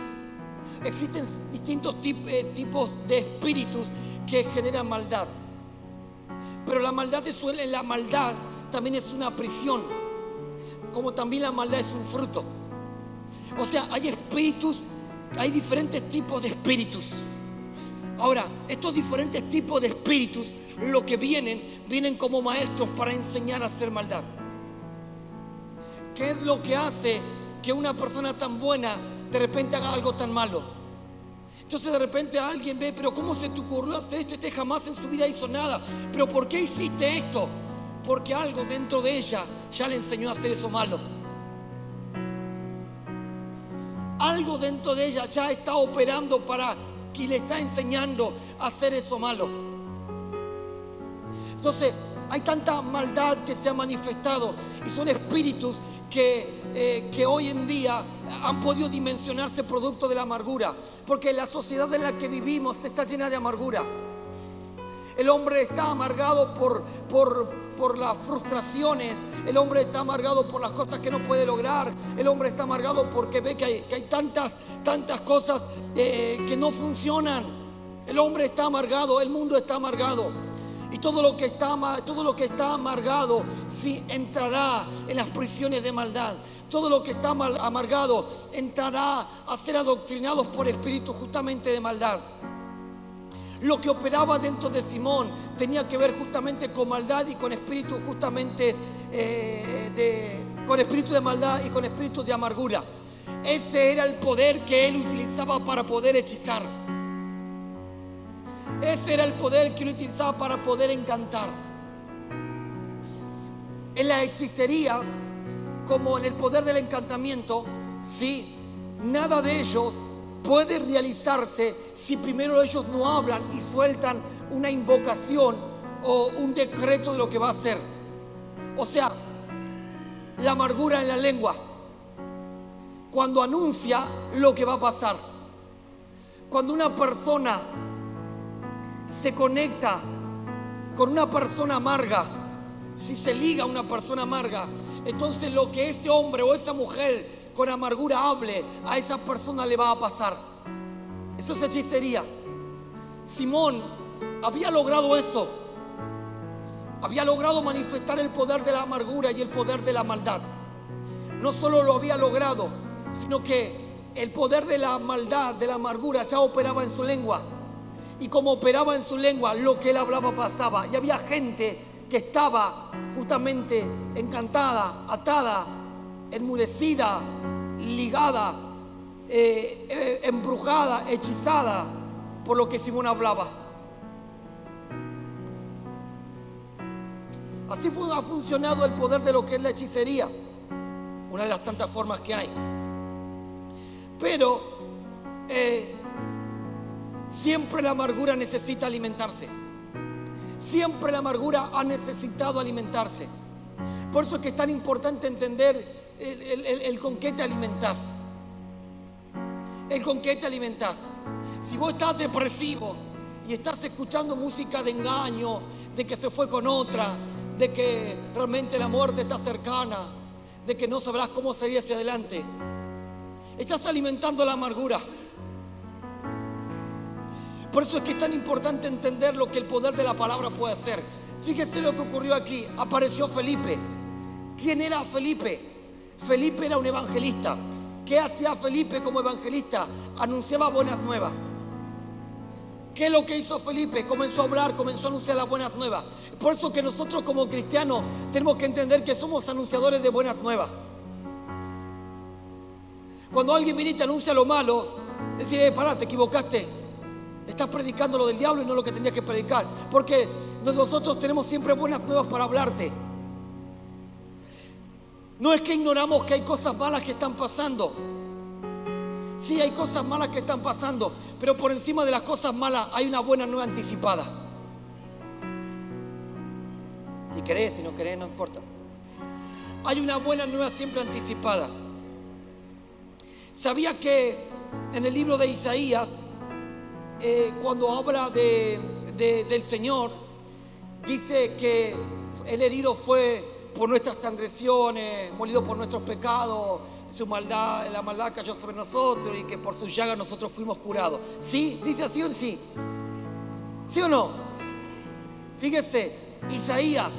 existen distintos tipos de espíritus que generan maldad. Pero la maldad también es una prisión, como también la maldad es un fruto. O sea, hay diferentes tipos de espíritus. Ahora, estos diferentes tipos de espíritus, lo que vienen como maestros para enseñar a hacer maldad. ¿Qué es lo que hace que una persona tan buena de repente haga algo tan malo? Entonces de repente alguien ve, pero ¿cómo se te ocurrió hacer esto? Este jamás en su vida hizo nada. ¿Pero por qué hiciste esto? Porque algo dentro de ella ya le enseñó a hacer eso malo. Algo dentro de ella ya está operando y le está enseñando a hacer eso malo. Entonces hay tanta maldad que se ha manifestado y son espíritus que hoy en día han podido dimensionarse producto de la amargura, porque la sociedad en la que vivimos está llena de amargura. El hombre está amargado por las frustraciones, el hombre está amargado por las cosas que no puede lograr, el hombre está amargado porque ve que hay tantas cosas que no funcionan. El hombre está amargado, el mundo está amargado. Y todo lo que está amargado sí entrará en las prisiones de maldad. Todo lo que está amargado entrará a ser adoctrinados por espíritus justamente de maldad. Lo que operaba dentro de Simón tenía que ver justamente con maldad y con espíritus justamente con espíritus de maldad y con espíritus de amargura. Ese era el poder que él utilizaba para poder hechizar. Ese era el poder que él utilizaba para poder encantar. En la hechicería, como en el poder del encantamiento, sí, nada de ellos puede realizarse si primero ellos no hablan y sueltan una invocación o un decreto de lo que va a hacer. O sea, la amargura en la lengua, cuando anuncia lo que va a pasar. Cuando una persona se conecta con una persona amarga, si se liga a una persona amarga, entonces lo que ese hombre o esa mujer con amargura hable, a esa persona le va a pasar. Eso es hechicería. Simón había logrado eso. Había logrado manifestar el poder de la amargura y el poder de la maldad. No solo lo había logrado, sino que el poder de la maldad, de la amargura, ya operaba en su lengua. Y como operaba en su lengua, lo que él hablaba pasaba. Y había gente que estaba justamente encantada, atada, enmudecida, ligada, embrujada, hechizada por lo que Simón hablaba. Así ha funcionado el poder de lo que es la hechicería, una de las tantas formas que hay. Pero siempre la amargura necesita alimentarse. Siempre la amargura ha necesitado alimentarse. Por eso es que es tan importante entender el con qué te alimentás. El con qué te alimentás. Si vos estás depresivo y estás escuchando música de engaño, de que se fue con otra, de que realmente la muerte está cercana, de que no sabrás cómo salir hacia adelante, estás alimentando la amargura. Por eso es que es tan importante entender lo que el poder de la palabra puede hacer. Fíjese lo que ocurrió aquí. Apareció Felipe. ¿Quién era Felipe? Felipe era un evangelista. ¿Qué hacía Felipe como evangelista? Anunciaba buenas nuevas. ¿Qué es lo que hizo Felipe? Comenzó a hablar, comenzó a anunciar las buenas nuevas. Por eso que nosotros como cristianos tenemos que entender que somos anunciadores de buenas nuevas. Cuando alguien viene y te anuncia lo malo, decir, pará, te equivocaste. Estás predicando lo del diablo y no lo que tenías que predicar. Porque nosotros tenemos siempre buenas nuevas para hablarte. No es que ignoramos que hay cosas malas que están pasando. Sí, hay cosas malas que están pasando, pero por encima de las cosas malas hay una buena nueva anticipada. Si querés, si no querés, no importa. Hay una buena nueva siempre anticipada. Sabía que en el libro de Isaías, cuando habla del Señor, dice que el herido fue por nuestras transgresiones, molido por nuestros pecados, su maldad, la maldad cayó sobre nosotros y que por sus llagas nosotros fuimos curados. ¿Sí? ¿Dice así o sí? ¿Sí o no? Fíjese, Isaías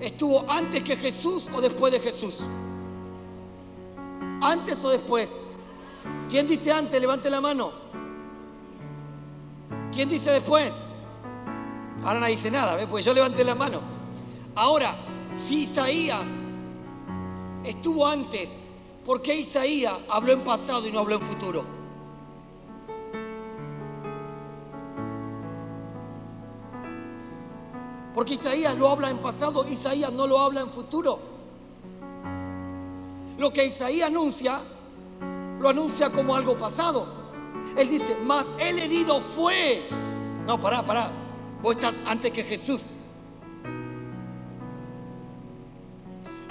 estuvo antes que Jesús o después de Jesús. ¿Antes o después? ¿Quién dice antes? Levante la mano. ¿Quién dice después? Ahora nadie dice nada, ¿ves? Pues yo levanté la mano. Ahora, si Isaías estuvo antes, ¿por qué Isaías habló en pasado y no habló en futuro? Porque Isaías lo habla en pasado, Isaías no lo habla en futuro. Lo que Isaías anuncia, lo anuncia como algo pasado. Él dice, mas el herido fue. No, pará. Vos estás antes que Jesús.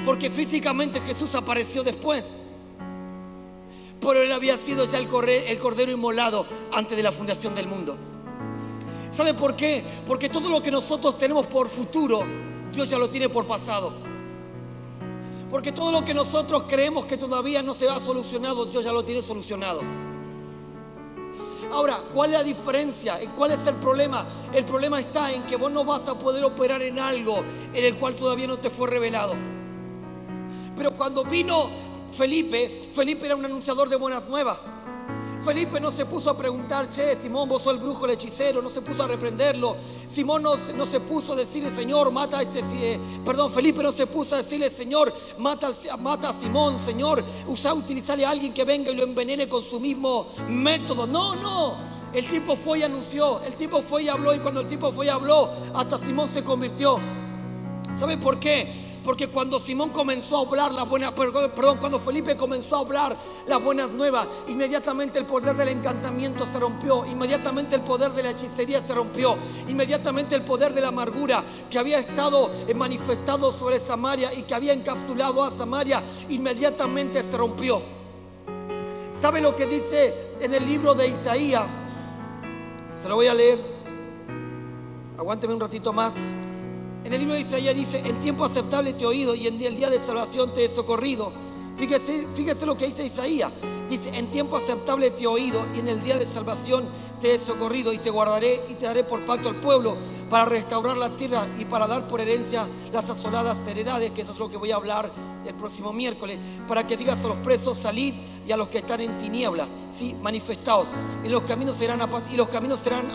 Porque físicamente Jesús apareció después. Pero él había sido ya el cordero inmolado antes de la fundación del mundo. ¿Sabe por qué? Porque todo lo que nosotros tenemos por futuro, Dios ya lo tiene por pasado. Porque todo lo que nosotros creemos que todavía no se ha solucionado, Dios ya lo tiene solucionado. Ahora, ¿cuál es la diferencia? ¿Cuál es el problema? El problema está en que vos no vas a poder operar en algo en el cual todavía no te fue revelado. Pero cuando vino Felipe era un anunciador de buenas nuevas. Felipe no se puso a preguntar, che, Simón, vos sos el brujo, el hechicero, no se puso a reprenderlo. Simón no se puso a decirle, Señor, mata a Felipe no se puso a decirle, Señor, mata a Simón, Señor, utilizarle a alguien que venga y lo envenene con su mismo método. No. El tipo fue y anunció, el tipo fue y habló, y cuando el tipo fue y habló, hasta Simón se convirtió. ¿Sabe por qué? Porque cuando Simón comenzó a hablar cuando Felipe comenzó a hablar las buenas nuevas, inmediatamente el poder del encantamiento se rompió, inmediatamente el poder de la hechicería se rompió, inmediatamente el poder de la amargura que había estado manifestado sobre Samaria y que había encapsulado a Samaria, inmediatamente se rompió. ¿Sabe lo que dice en el libro de Isaías? Se lo voy a leer. Aguánteme un ratito más. En el libro de Isaías dice: en tiempo aceptable te he oído y en el día de salvación te he socorrido. Fíjese lo que dice Isaías. Dice: en tiempo aceptable te he oído y en el día de salvación te he socorrido, y te guardaré y te daré por pacto al pueblo, para restaurar la tierra y para dar por herencia las asoladas heredades, que eso es lo que voy a hablar el próximo miércoles, para que digas a los presos: salid, y a los que están en tinieblas, sí, manifestaos, y los caminos serán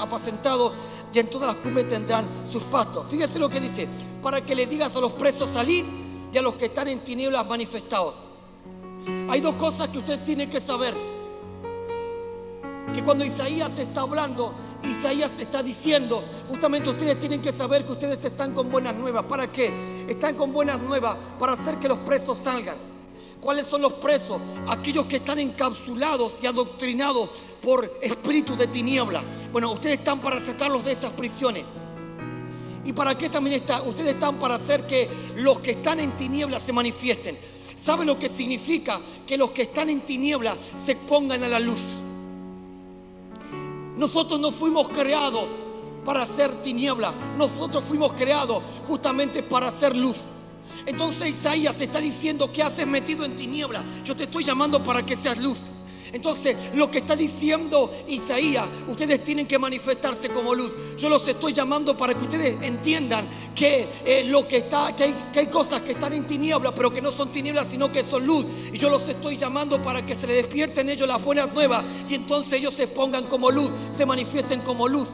apacentados, y en todas las cumbres tendrán sus pastos. Fíjese lo que dice: para que le digas a los presos: salid, y a los que están en tinieblas, manifestaos. Hay dos cosas que usted tiene que saber. Que cuando Isaías está hablando, Isaías está diciendo, justamente ustedes tienen que saber que ustedes están con buenas nuevas. ¿Para qué? Están con buenas nuevas para hacer que los presos salgan. ¿Cuáles son los presos? Aquellos que están encapsulados y adoctrinados por espíritus de tiniebla. Bueno, ustedes están para sacarlos de esas prisiones. ¿Y para qué también están? Ustedes están para hacer que los que están en tiniebla se manifiesten. ¿Sabe lo que significa? Que los que están en tiniebla se pongan a la luz. Nosotros no fuimos creados para hacer tiniebla. Nosotros fuimos creados justamente para hacer luz. Entonces Isaías está diciendo: ¿qué haces metido en tiniebla? Yo te estoy llamando para que seas luz. Entonces, lo que está diciendo Isaías, ustedes tienen que manifestarse como luz. Yo los estoy llamando para que ustedes entiendan que hay cosas que están en tiniebla, pero que no son tinieblas, sino que son luz. Y yo los estoy llamando para que se les despierten ellos las buenas nuevas, y entonces ellos se pongan como luz, se manifiesten como luz.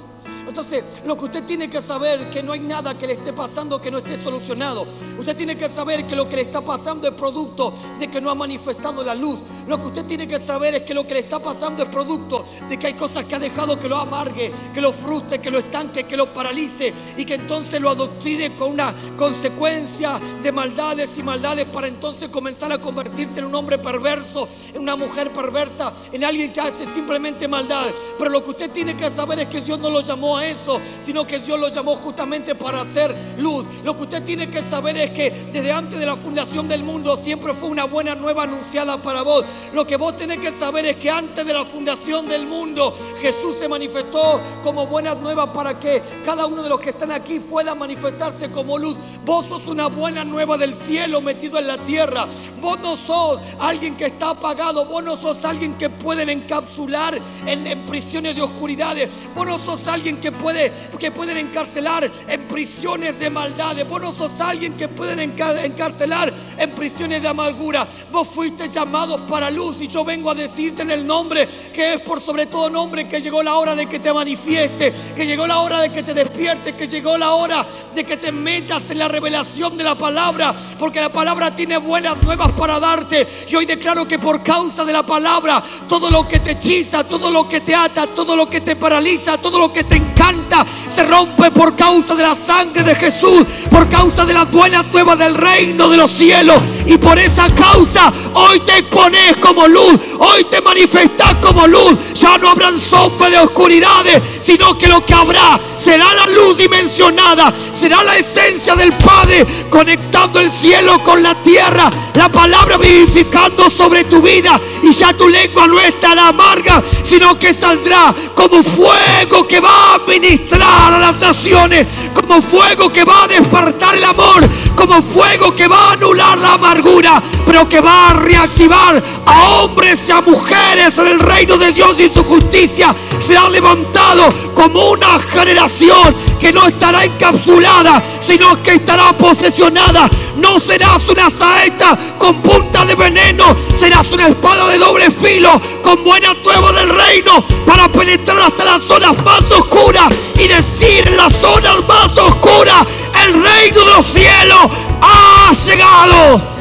Entonces, lo que usted tiene que saber es que no hay nada que le esté pasando que no esté solucionado. Usted tiene que saber que lo que le está pasando es producto de que no ha manifestado la luz. Lo que usted tiene que saber es que lo que le está pasando es producto de que hay cosas que ha dejado que lo amargue, que lo frustre, que lo estanque, que lo paralice, y que entonces lo adoctrine con una consecuencia de maldades y maldades, para entonces comenzar a convertirse en un hombre perverso, en una mujer perversa, en alguien que hace simplemente maldad. Pero lo que usted tiene que saber es que Dios no lo llamó a eso, sino que Dios lo llamó justamente para hacer luz. Lo que usted tiene que saber es que desde antes de la fundación del mundo siempre fue una buena nueva anunciada para vos. Lo que vos tenés que saber es que antes de la fundación del mundo Jesús se manifestó como buena nueva para que cada uno de los que están aquí pueda manifestarse como luz. Vos sos una buena nueva del cielo metido en la tierra. Vos no sos alguien que está apagado. Vos no sos alguien que pueden encapsular en prisiones de oscuridades. Vos no sos alguien que pueden encarcelar en prisiones de maldades. Vos no sos alguien que pueden encarcelar en prisiones de amargura. Vos fuiste llamados para luz, y yo vengo a decirte en el nombre que es por sobre todo nombre que llegó la hora de que te manifieste, que llegó la hora de que te despiertes, que llegó la hora de que te metas en la revelación de la palabra, porque la palabra tiene buenas nuevas para darte. Y hoy declaro que por causa de la palabra, todo lo que te hechiza, todo lo que te ata, todo lo que te paraliza, todo lo que te encanta, se rompe por causa de la sangre de Jesús, por causa de las buenas nuevas del reino de los cielos. Y por esa causa hoy te expones como luz, hoy te manifestas como luz. Ya no habrán sombras de oscuridades, sino que lo que habrá será la luz dimensionada, será la esencia del Padre conectando el cielo con la tierra, la palabra vivificando sobre tu vida. Y ya tu lengua no estará amarga, sino que saldrá como fuego que va a ministrar a las naciones, como fuego que va a despertar el amor, como fuego que va a anular la amargura, pero que va a reactivar a hombres y a mujeres en el reino de Dios, y su justicia será levantado como una generación que no estará encapsulada, sino que estará posesionada. No serás una saeta con punta de veneno, serás una espada de doble filo con buena nueva del reino, para penetrar hasta las zonas más oscuras y decir en las zonas más oscuras: el reino de los cielos ha llegado.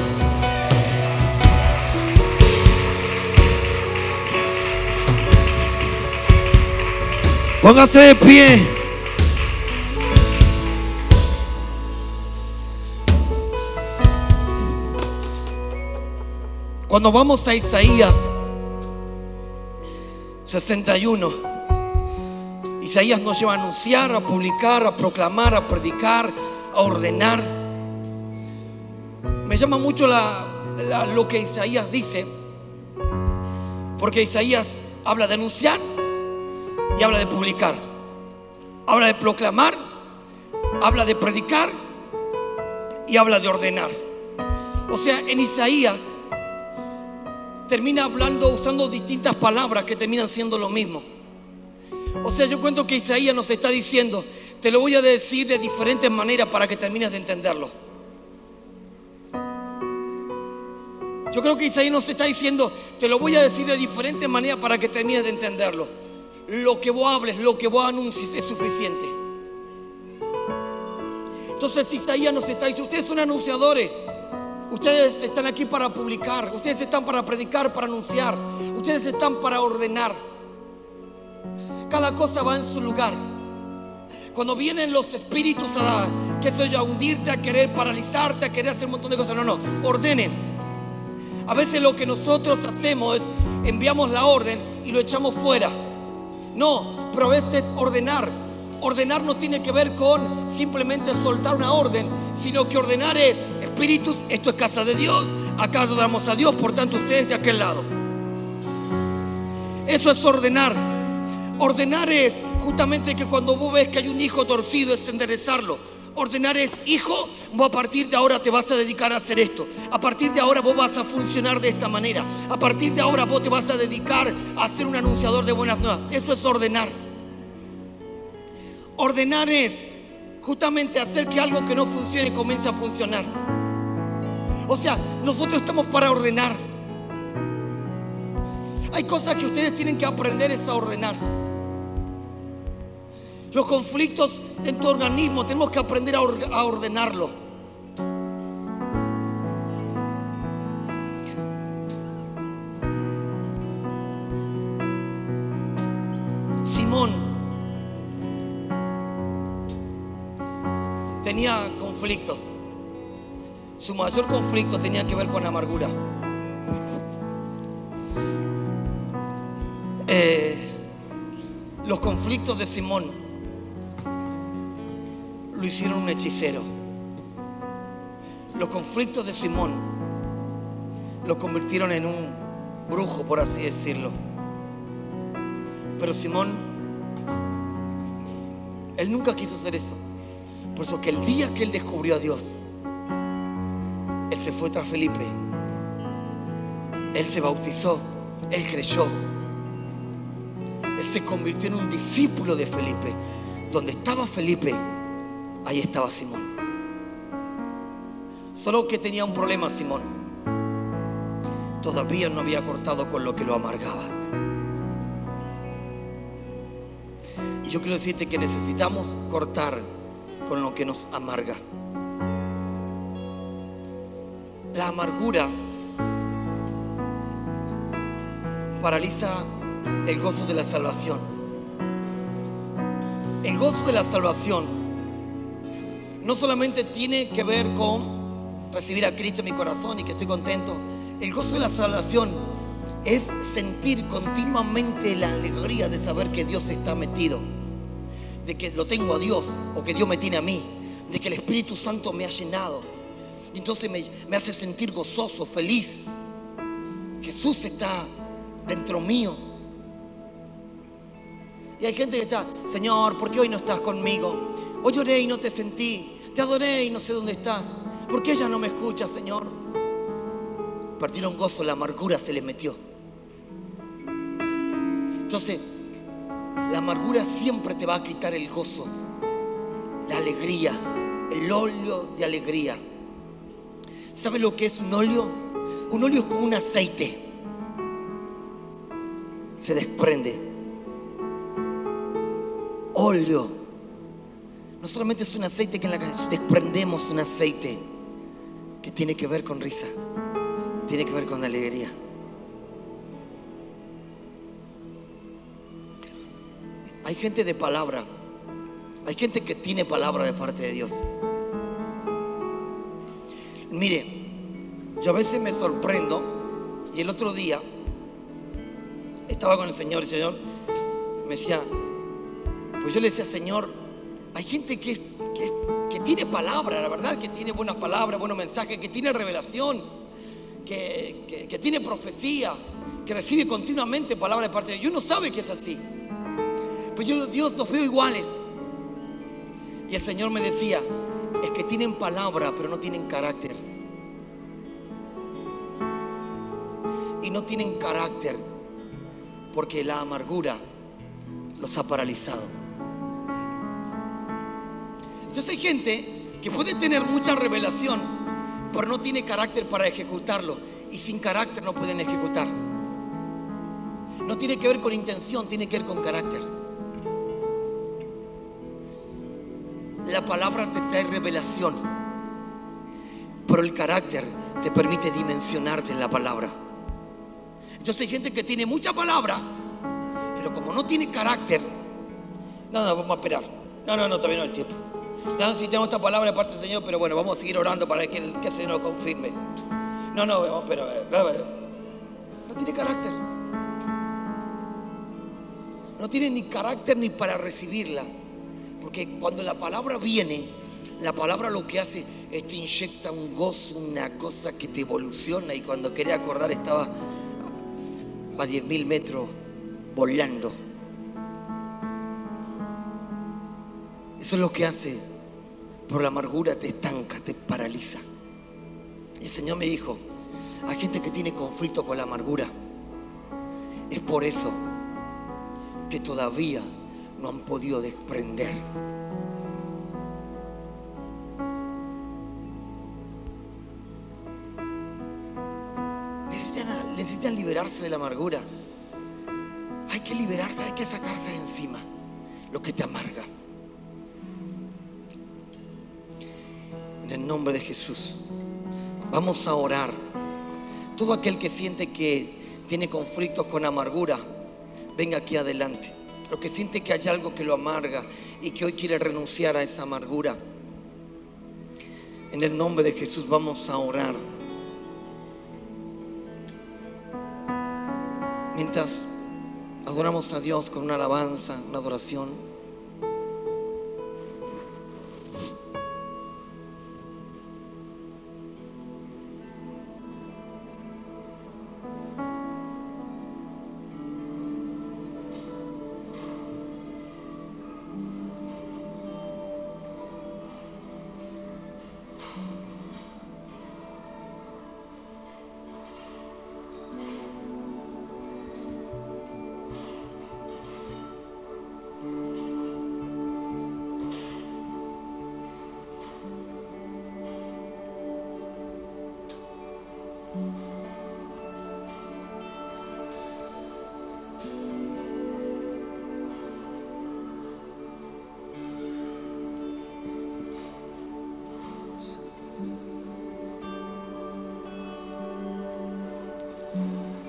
Póngase de pie. Cuando vamos a Isaías 61, Isaías nos lleva a anunciar, a publicar, a proclamar, a predicar, a ordenar. Me llama mucho lo que Isaías dice, porque Isaías habla de anunciar y habla de publicar, habla de proclamar, habla de predicar y habla de ordenar. O sea, en Isaías termina hablando, usando distintas palabras que terminan siendo lo mismo. O sea, yo cuento que Isaías nos está diciendo: te lo voy a decir de diferentes maneras para que termines de entenderlo. Yo creo que Isaías nos está diciendo: te lo voy a decir de diferentes maneras para que termines de entenderlo. Lo que vos hables, lo que vos anuncies es suficiente. Entonces Isaías nos está diciendo: ustedes son anunciadores. Ustedes están aquí para publicar. Ustedes están para predicar, para anunciar. Ustedes están para ordenar. Cada cosa va en su lugar. Cuando vienen los espíritus a hundirte, a querer paralizarte, a querer hacer un montón de cosas, no, ordenen. A veces lo que nosotros hacemos es enviamos la orden y lo echamos fuera. No, pero a veces ordenar no tiene que ver con simplemente soltar una orden, sino que ordenar es: espíritus, esto es casa de Dios, acá adoramos a Dios, por tanto ustedes de aquel lado. Eso es ordenar. Ordenar es justamente que cuando vos ves que hay un hijo torcido, es enderezarlo. Ordenar es: hijo, vos a partir de ahora te vas a dedicar a hacer esto. A partir de ahora vos vas a funcionar de esta manera. A partir de ahora vos te vas a dedicar a ser un anunciador de buenas nuevas. Eso es ordenar. Ordenar es justamente hacer que algo que no funcione comience a funcionar. O sea, nosotros estamos para ordenar. Hay cosas que ustedes tienen que aprender es a ordenar. Los conflictos en tu organismo tenemos que aprender a ordenarlo. Simón tenía conflictos. Su mayor conflicto tenía que ver con la amargura. Los conflictos de Simón lo hicieron un hechicero. Los conflictos de Simón lo convirtieron en un brujo, por así decirlo. Pero Simón, él nunca quiso hacer eso. Por eso que el día que él descubrió a Dios, él se fue tras Felipe. Él se bautizó, él creyó. Él se convirtió en un discípulo de Felipe. Donde estaba Felipe, ahí estaba Simón. Solo que tenía un problema Simón: todavía no había cortado con lo que lo amargaba. Y yo quiero decirte que necesitamos cortar con lo que nos amarga. La amargura paraliza el gozo de la salvación. El gozo de la salvación no solamente tiene que ver con recibir a Cristo en mi corazón y que estoy contento. El gozo de la salvación es sentir continuamente la alegría de saber que Dios está metido, de que lo tengo a Dios o que Dios me tiene a mí, de que el Espíritu Santo me ha llenado. Y entonces me hace sentir gozoso, feliz. Jesús está dentro mío. Y hay gente que está: Señor, ¿por qué hoy no estás conmigo? Hoy lloré y no te sentí. Te adoré y no sé dónde estás. ¿Por qué ella no me escucha, Señor? Perdieron gozo, la amargura se les metió. Entonces, la amargura siempre te va a quitar el gozo, la alegría, el óleo de alegría. ¿Sabe lo que es un óleo? Un óleo es como un aceite. Se desprende. Óleo no solamente es un aceite que en la cabeza desprendemos, un aceite que tiene que ver con risa, tiene que ver con alegría. hay gente de palabra. Hay gente que tiene palabra de parte de Dios. Mire, yo a veces me sorprendo. Y el otro día estaba con el Señor. El Señor me decía, pues yo le decía, Señor, hay gente que tiene palabra, la verdad, que tiene buenas palabras, buenos mensajes, que tiene revelación, que tiene profecía, que recibe continuamente palabra de parte de Dios. Y uno sabe que es así. Pues yo, Dios, los veo iguales. Y el Señor me decía, es que tienen palabra, pero no tienen carácter. Y no tienen carácter porque la amargura los ha paralizado. Entonces hay gente que puede tener mucha revelación, pero no tiene carácter para ejecutarlo. Y sin carácter no pueden ejecutar. No tiene que ver con intención, tiene que ver con carácter. La palabra te trae revelación, pero el carácter te permite dimensionarte en la palabra. Entonces hay gente que tiene mucha palabra, pero como no tiene carácter, no, vamos a esperar. No, todavía no es el tiempo. No, si tenemos esta palabra de parte del Señor, pero bueno, vamos a seguir orando para que el Señor lo confirme. No, vamos, pero no tiene carácter. No tiene ni carácter ni para recibirla. Porque cuando la palabra viene, la palabra lo que hace es te inyecta un gozo, una cosa que te evoluciona. Y cuando quería acordar estaba a 10.000 metros volando. Eso es lo que hace. Por la amargura te estanca, te paraliza. Y el Señor me dijo, hay gente que tiene conflicto con la amargura. Es por eso que todavía no han podido desprender. Necesitan liberarse de la amargura. Hay que liberarse, hay que sacarse de encima lo que te amarga. En el nombre de Jesús vamos a orar. Todo aquel que siente que tiene conflictos con amargura, venga aquí adelante. Lo que siente que hay algo que lo amarga y que hoy quiere renunciar a esa amargura, en el nombre de Jesús vamos a orar. Mientras adoramos a Dios con una alabanza, una adoración.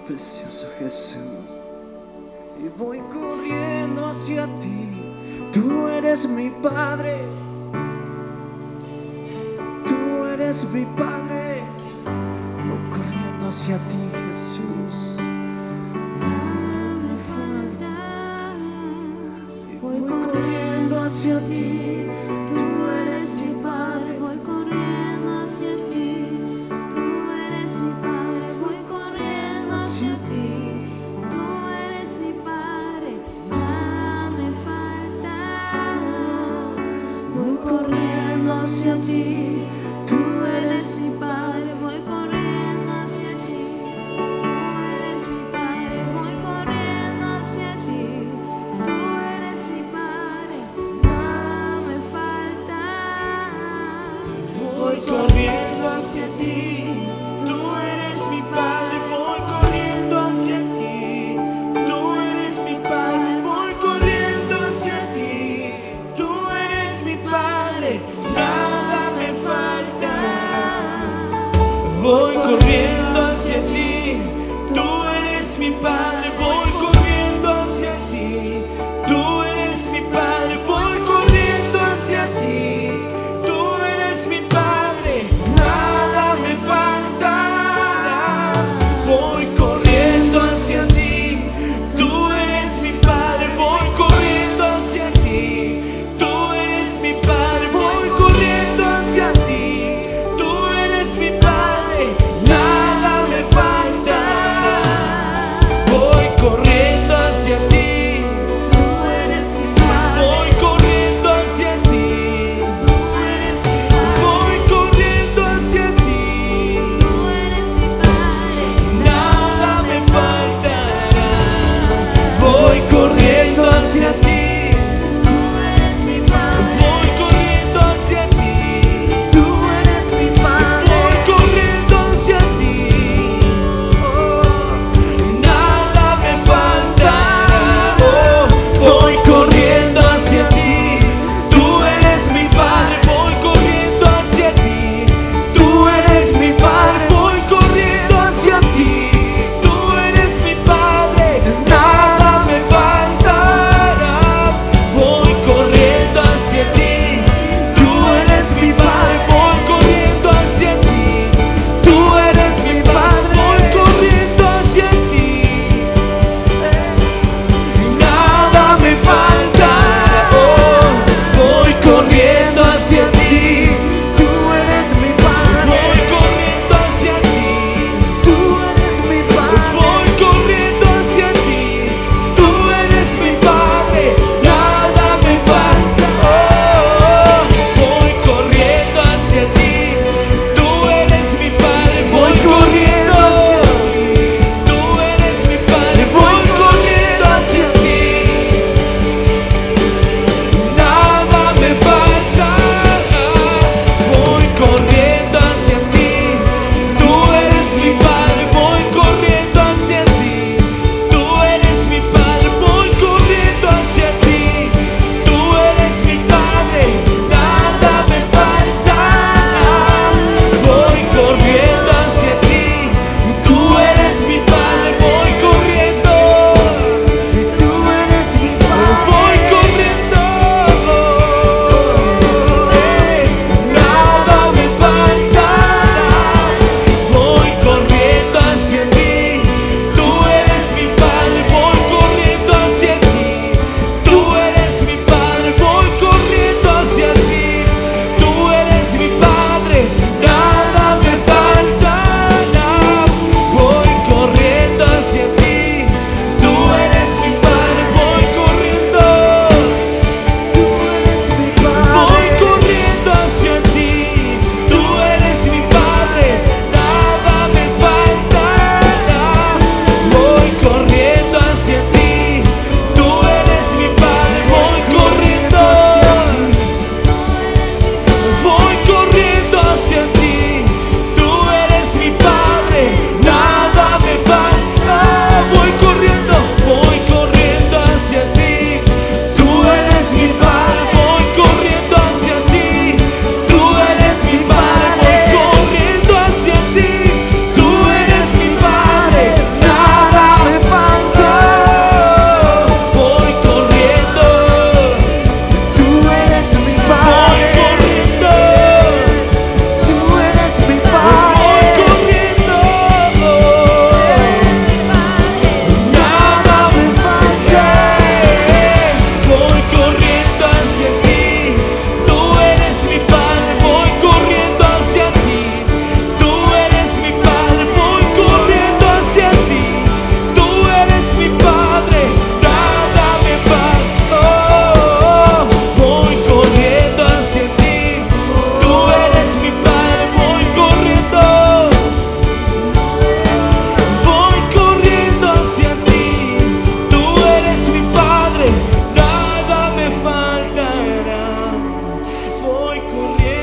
Precioso Jesús, y voy corriendo hacia ti. Tú eres mi Padre, tú eres mi Padre. Voy corriendo hacia ti, Jesús. Nada me falta. Voy corriendo hacia ti. Tú eres mi Padre. Voy corriendo hacia ti. Tú eres mi Padre. Voy corriendo hacia ti. Tú eres mi Padre. Nada me falta. Voy corriendo hacia ti. Tú eres mi Padre. Voy corriendo hacia ti. Tú eres mi Padre. Voy corriendo hacia ti. Tú eres mi Padre. Nada me falta. Voy corriendo hacia ti. Tú eres mi Padre. Voy corriendo hacia ti. Tú eres mi Padre. Voy corriendo hacia ti. Tú eres mi Padre. Nada me falta. Voy corriendo hacia ti. Tú eres mi Padre. Voy corriendo hacia ti. Tú eres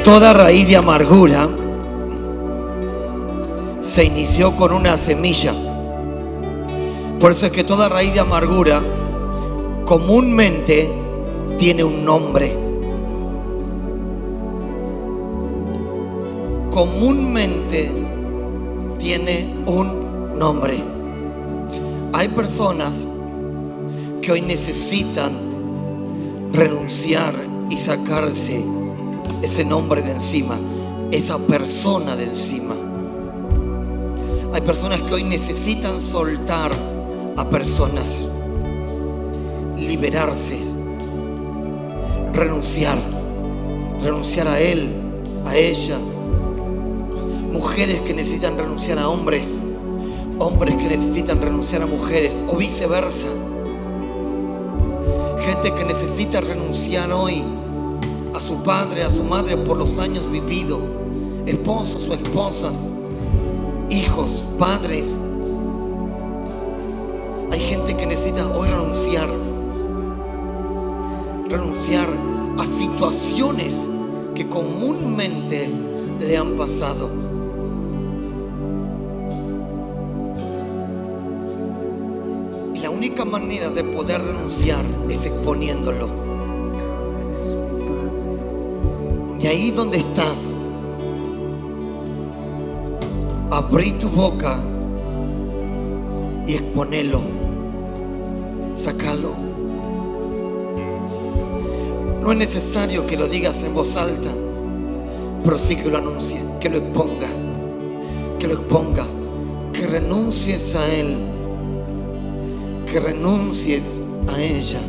toda raíz de amargura se inició con una semilla. Por eso es que toda raíz de amargura comúnmente tiene un nombre. Comúnmente tiene un nombre. Hay personas que hoy necesitan renunciar y sacarse ese nombre de encima, esa persona de encima. Hay personas que hoy necesitan soltar a personas, liberarse, renunciar a él, a ella. Mujeres que necesitan renunciar a hombres, hombres que necesitan renunciar a mujeres, o viceversa. Gente que necesita renunciar hoy a su padre, a su madre por los años vividos, esposos o esposas, hijos, padres. Hay gente que necesita hoy renunciar a situaciones que comúnmente le han pasado. Y la única manera de poder renunciar es exponiéndolo. Y ahí donde estás, abrí tu boca y exponelo, sácalo. No es necesario que lo digas en voz alta, pero sí que lo anuncies, que lo expongas, que renuncies a él, que renuncies a ella.